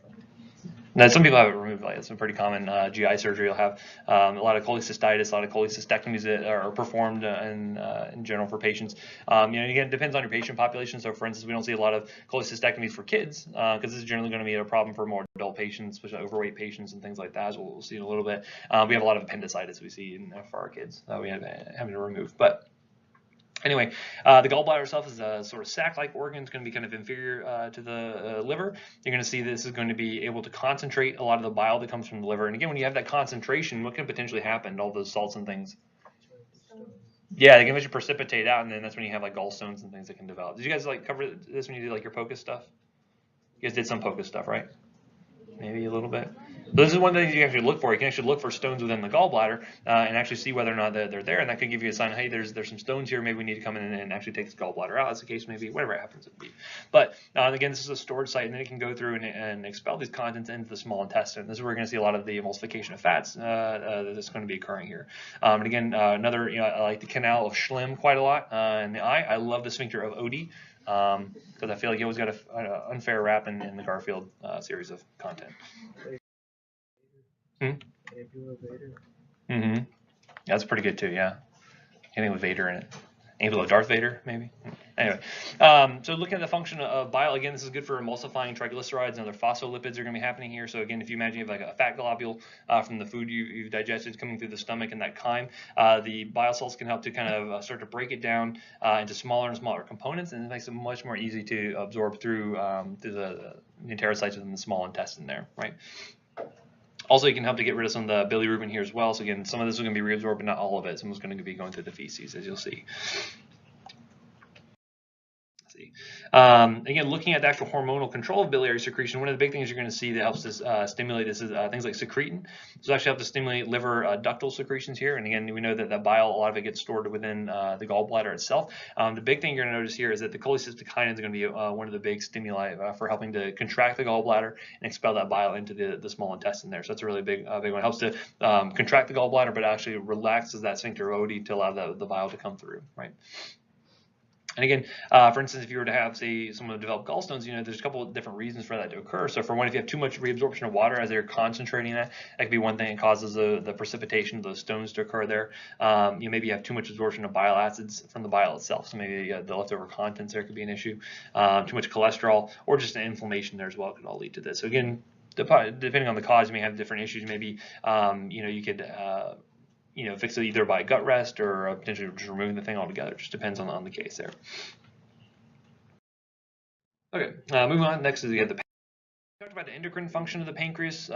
Now, some people have it removed. Like, it's a pretty common GI surgery. You'll have a lot of cholecystitis, a lot of cholecystectomies that are performed in general for patients. Again, it depends on your patient population. So, for instance, we don't see a lot of cholecystectomies for kids because this is generally going to be a problem for more adult patients, especially overweight patients and things like that, as we'll see in a little bit. We have a lot of appendicitis we see for our kids that we have having to remove. But anyway, the gallbladder itself is a sort of sac-like organ. It's going to be kind of inferior to the liver. You're going to see this is going to be able to concentrate a lot of the bile that comes from the liver. And again, when you have that concentration, what can potentially happen? All those salts and things. Yeah, they can eventually precipitate out, and then that's when you have like gallstones and things that can develop. Did you guys like cover this when you did like your POCUS stuff? You guys did some POCUS stuff, right? Maybe a little bit. So this is one thing you can actually look for. You can actually look for stones within the gallbladder and actually see whether or not they're there, and that could give you a sign. Hey, there's some stones here. Maybe we need to come in and actually take this gallbladder out. That's the case, maybe whatever it happens to be. But again, this is a storage site, and then it can go through and expel these contents into the small intestine. This is where we're going to see a lot of the emulsification of fats that's going to be occurring here. And again, another, I like the canal of Schlemm quite a lot in the eye. I love the sphincter of Odie. Because I feel like you always got an unfair rap in the Garfield series of content. Mm-hmm. That's pretty good too, yeah. Anything with Vader in it. Angel of Darth Vader, maybe. Anyway, so looking at the function of bile, again, this is good for emulsifying triglycerides and other phospholipids are going to be happening here. So again, if you imagine you have like a fat globule from the food you've digested coming through the stomach and that chyme, the bile salts can help to kind of start to break it down into smaller and smaller components, and it makes it much more easy to absorb through the enterocytes within the small intestine there, right? Also, you can help to get rid of some of the bilirubin here as well. So again, some of this is going to be reabsorbed, but not all of it. Some is going to be going through the feces, as you'll see. Again, looking at the actual hormonal control of biliary secretion, one of the big things you're going to see that helps to stimulate this is things like secretin. So actually help to stimulate liver ductal secretions here. And again, we know that the bile, a lot of it gets stored within the gallbladder itself. The big thing you're going to notice here is that the cholecystokinin is going to be one of the big stimuli for helping to contract the gallbladder and expel that bile into the small intestine there. So that's a really big one. It helps to contract the gallbladder, but actually relaxes that sphincter Odie to allow the bile to come through, right? And again, for instance, if you were to have, say, someone develop gallstones, there's a couple of different reasons for that to occur. So for one, if you have too much reabsorption of water as they're concentrating that could be one thing that causes the precipitation of those stones to occur there. Maybe you have too much absorption of bile acids from the bile itself. So maybe the leftover contents there could be an issue. Too much cholesterol or just an inflammation there as well could all lead to this. So again, depending on the cause, you may have different issues. Maybe, you could fix it either by gut rest or potentially just removing the thing altogether. It just depends on the case there. Okay, moving on. Next is we have the. We talked about the endocrine function of the pancreas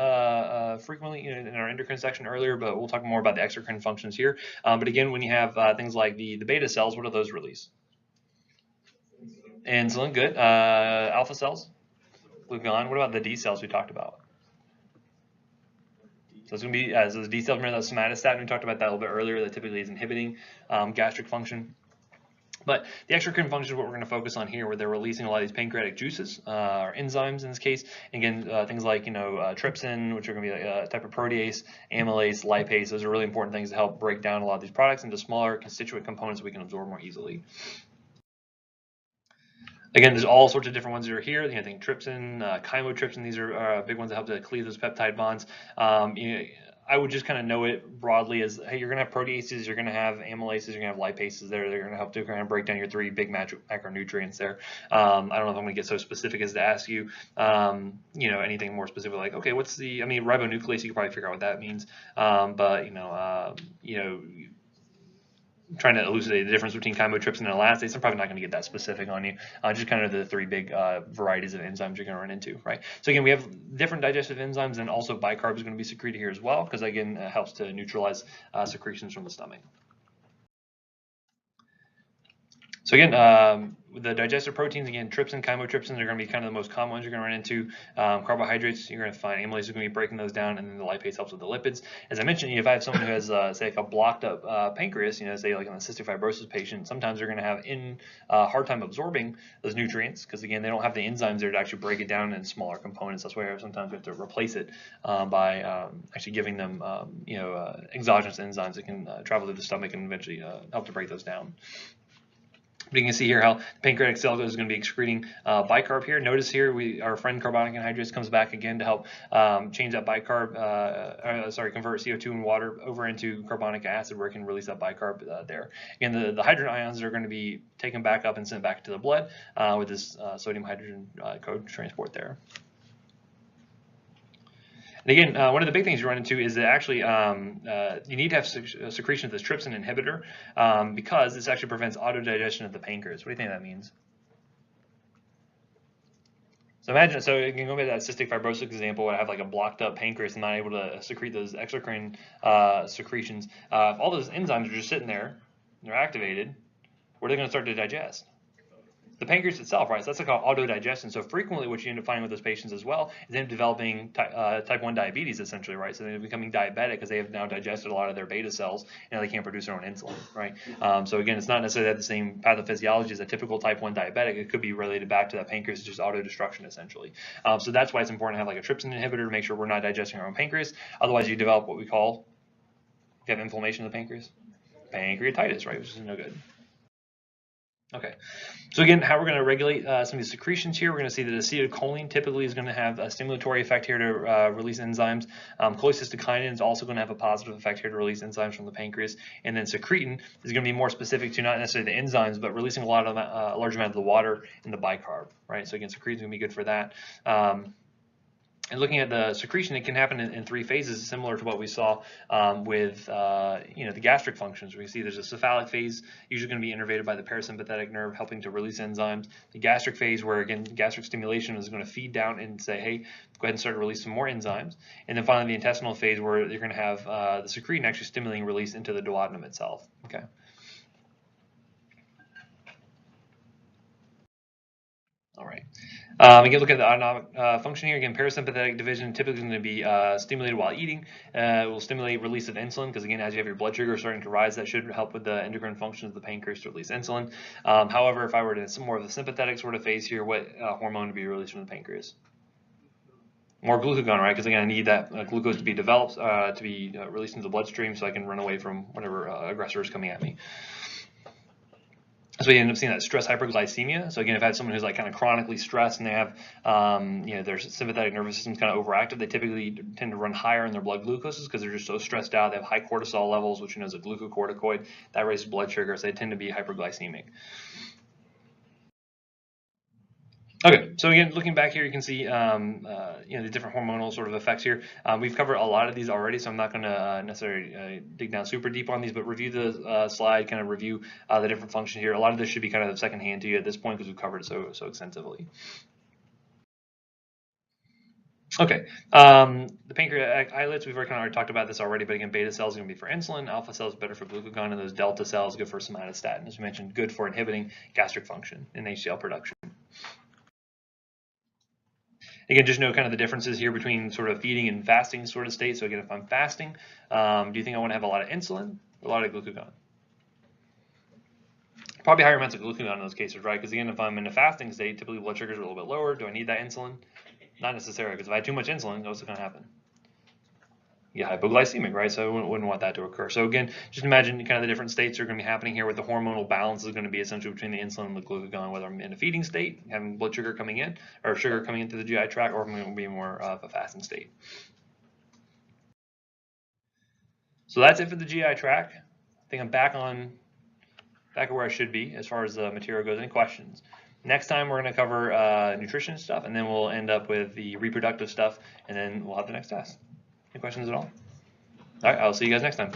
frequently in our endocrine section earlier, but we'll talk more about the exocrine functions here. But again, when you have things like the beta cells, what do those release? Insulin, good. Alpha cells, glucagon. What about the D cells we talked about? So it's going to be, those D cells, remember that somatostatin, we talked about that a little bit earlier, that typically is inhibiting gastric function. But the exocrine function is what we're going to focus on here, where they're releasing a lot of these pancreatic juices, or enzymes in this case. Again, things like, trypsin, which are going to be a type of protease, amylase, lipase. Those are really important things to help break down a lot of these products into smaller constituent components that we can absorb more easily. Again, there's all sorts of different ones that are here. I think trypsin, chymotrypsin, these are big ones that help to cleave those peptide bonds. I would just kind of know it broadly as, hey, you're going to have proteases, you're going to have amylases, you're going to have lipases there. They're going to help to kind of break down your three big macronutrients there. I don't know if I'm going to get so specific as to ask you, anything more specific like, okay, what's the, ribonuclease, you can probably figure out what that means. Trying to elucidate the difference between chymotrypsin and elastase, I'm probably not going to get that specific on you. Just kind of the three big varieties of enzymes you're going to run into, right? So again, we have different digestive enzymes, and also bicarb is going to be secreted here as well, because again, it helps to neutralize secretions from the stomach. So again, the digestive proteins, again, trypsin, chymotrypsin are going to be kind of the most common ones you're going to run into. Carbohydrates, you're going to find amylase is going to be breaking those down, and then the lipase helps with the lipids. As I mentioned, if I have someone who has, say, like a blocked up pancreas, say like on a cystic fibrosis patient, sometimes they're going to have hard time absorbing those nutrients because, again, they don't have the enzymes there to actually break it down in smaller components. That's why sometimes we have to replace it by actually giving them, exogenous enzymes that can travel through the stomach and eventually help to break those down. But you can see here how the pancreatic cell is going to be excreting bicarb here. Notice here our friend carbonic anhydrase comes back again to help change that bicarb, convert CO2 and water over into carbonic acid where it can release that bicarb there. Again, the hydrogen ions are going to be taken back up and sent back to the blood with this sodium hydrogen code transport there. And again, one of the big things you run into is that actually you need to have secretion of this trypsin inhibitor because this actually prevents autodigestion of the pancreas. What do you think that means? So imagine, you can go back to that cystic fibrosis example where I have like a blocked up pancreas and not able to secrete those exocrine secretions. All those enzymes are just sitting there, they're activated. Where are they going to start to digest? The pancreas itself, right? So that's called autodigestion. So frequently what you end up finding with those patients as well is them developing type 1 diabetes essentially, right? So they're becoming diabetic because they have now digested a lot of their beta cells and they can't produce their own insulin, right? So again, it's not necessarily the same pathophysiology as a typical type 1 diabetic. It could be related back to that pancreas, just autodestruction essentially. So that's why it's important to have like a trypsin inhibitor to make sure we're not digesting our own pancreas. Otherwise you develop what we call, if you have inflammation of the pancreas, pancreatitis, right? Which is no good. Okay, so again, how we're going to regulate some of these secretions here, we're going to see that acetylcholine typically is going to have a stimulatory effect here to release enzymes. Cholecystokinin is also going to have a positive effect here to release enzymes from the pancreas. And then secretin is going to be more specific to not necessarily the enzymes, but releasing a large amount of the water in the bicarb, right? So again, secretin is going to be good for that. And looking at the secretion, it can happen in 3 phases, similar to what we saw with the gastric functions. We see there's a cephalic phase, usually going to be innervated by the parasympathetic nerve, helping to release enzymes. The gastric phase, where again gastric stimulation is going to feed down and say, hey, go ahead and start to release some more enzymes. And then finally, the intestinal phase, where you're going to have the secretin actually stimulating release into the duodenum itself. Okay. All right. Again, look at the autonomic function here. Again, parasympathetic division typically going to be stimulated while eating. It will stimulate release of insulin because, again, as you have your blood sugar starting to rise, that should help with the endocrine functions of the pancreas to release insulin. However, if I were to some more of the sympathetic sort of phase here, what hormone to be released from the pancreas? More glucagon, right? Because again, I need that glucose to be developed, to be released into the bloodstream so I can run away from whatever aggressor is coming at me. So you end up seeing that stress hyperglycemia. So again, if I have someone who's like kind of chronically stressed and they have, their sympathetic nervous system's kind of overactive, they typically tend to run higher in their blood glucoses because they're just so stressed out. They have high cortisol levels, which is a glucocorticoid that raises blood sugar, so they tend to be hyperglycemic. Okay, so again, looking back here, you can see the different hormonal sort of effects here. We've covered a lot of these already, so I'm not going to necessarily dig down super deep on these, but review the slide, kind of review the different functions here. A lot of this should be kind of secondhand to you at this point because we've covered it so extensively. Okay, the pancreatic islets, we've already talked about this already, but again, beta cells are going to be for insulin, alpha cells better for glucagon, and those delta cells good for somatostatin, as we mentioned, good for inhibiting gastric function and HCl production. Again, just know kind of the differences here between sort of feeding and fasting sort of state. So again, if I'm fasting, do you think I want to have a lot of insulin or a lot of glucagon? Probably higher amounts of glucagon in those cases, right? Because again, if I'm in a fasting state, typically blood sugars are a little bit lower. Do I need that insulin? Not necessarily, because if I have too much insulin, what's going to happen? Yeah, hypoglycemic, right? So I wouldn't want that to occur. So again, just imagine kind of the different states are going to be happening here. With the hormonal balance is going to be essentially between the insulin and the glucagon, whether I'm in a feeding state, having blood sugar coming in, or sugar coming into the GI tract, or if I'm going to be more of a fasting state. So that's it for the GI tract. I think I'm back where I should be as far as the material goes. Any questions? Next time we're going to cover nutrition stuff, and then we'll end up with the reproductive stuff, and then we'll have the next test. Any questions at all? All right, I'll see you guys next time.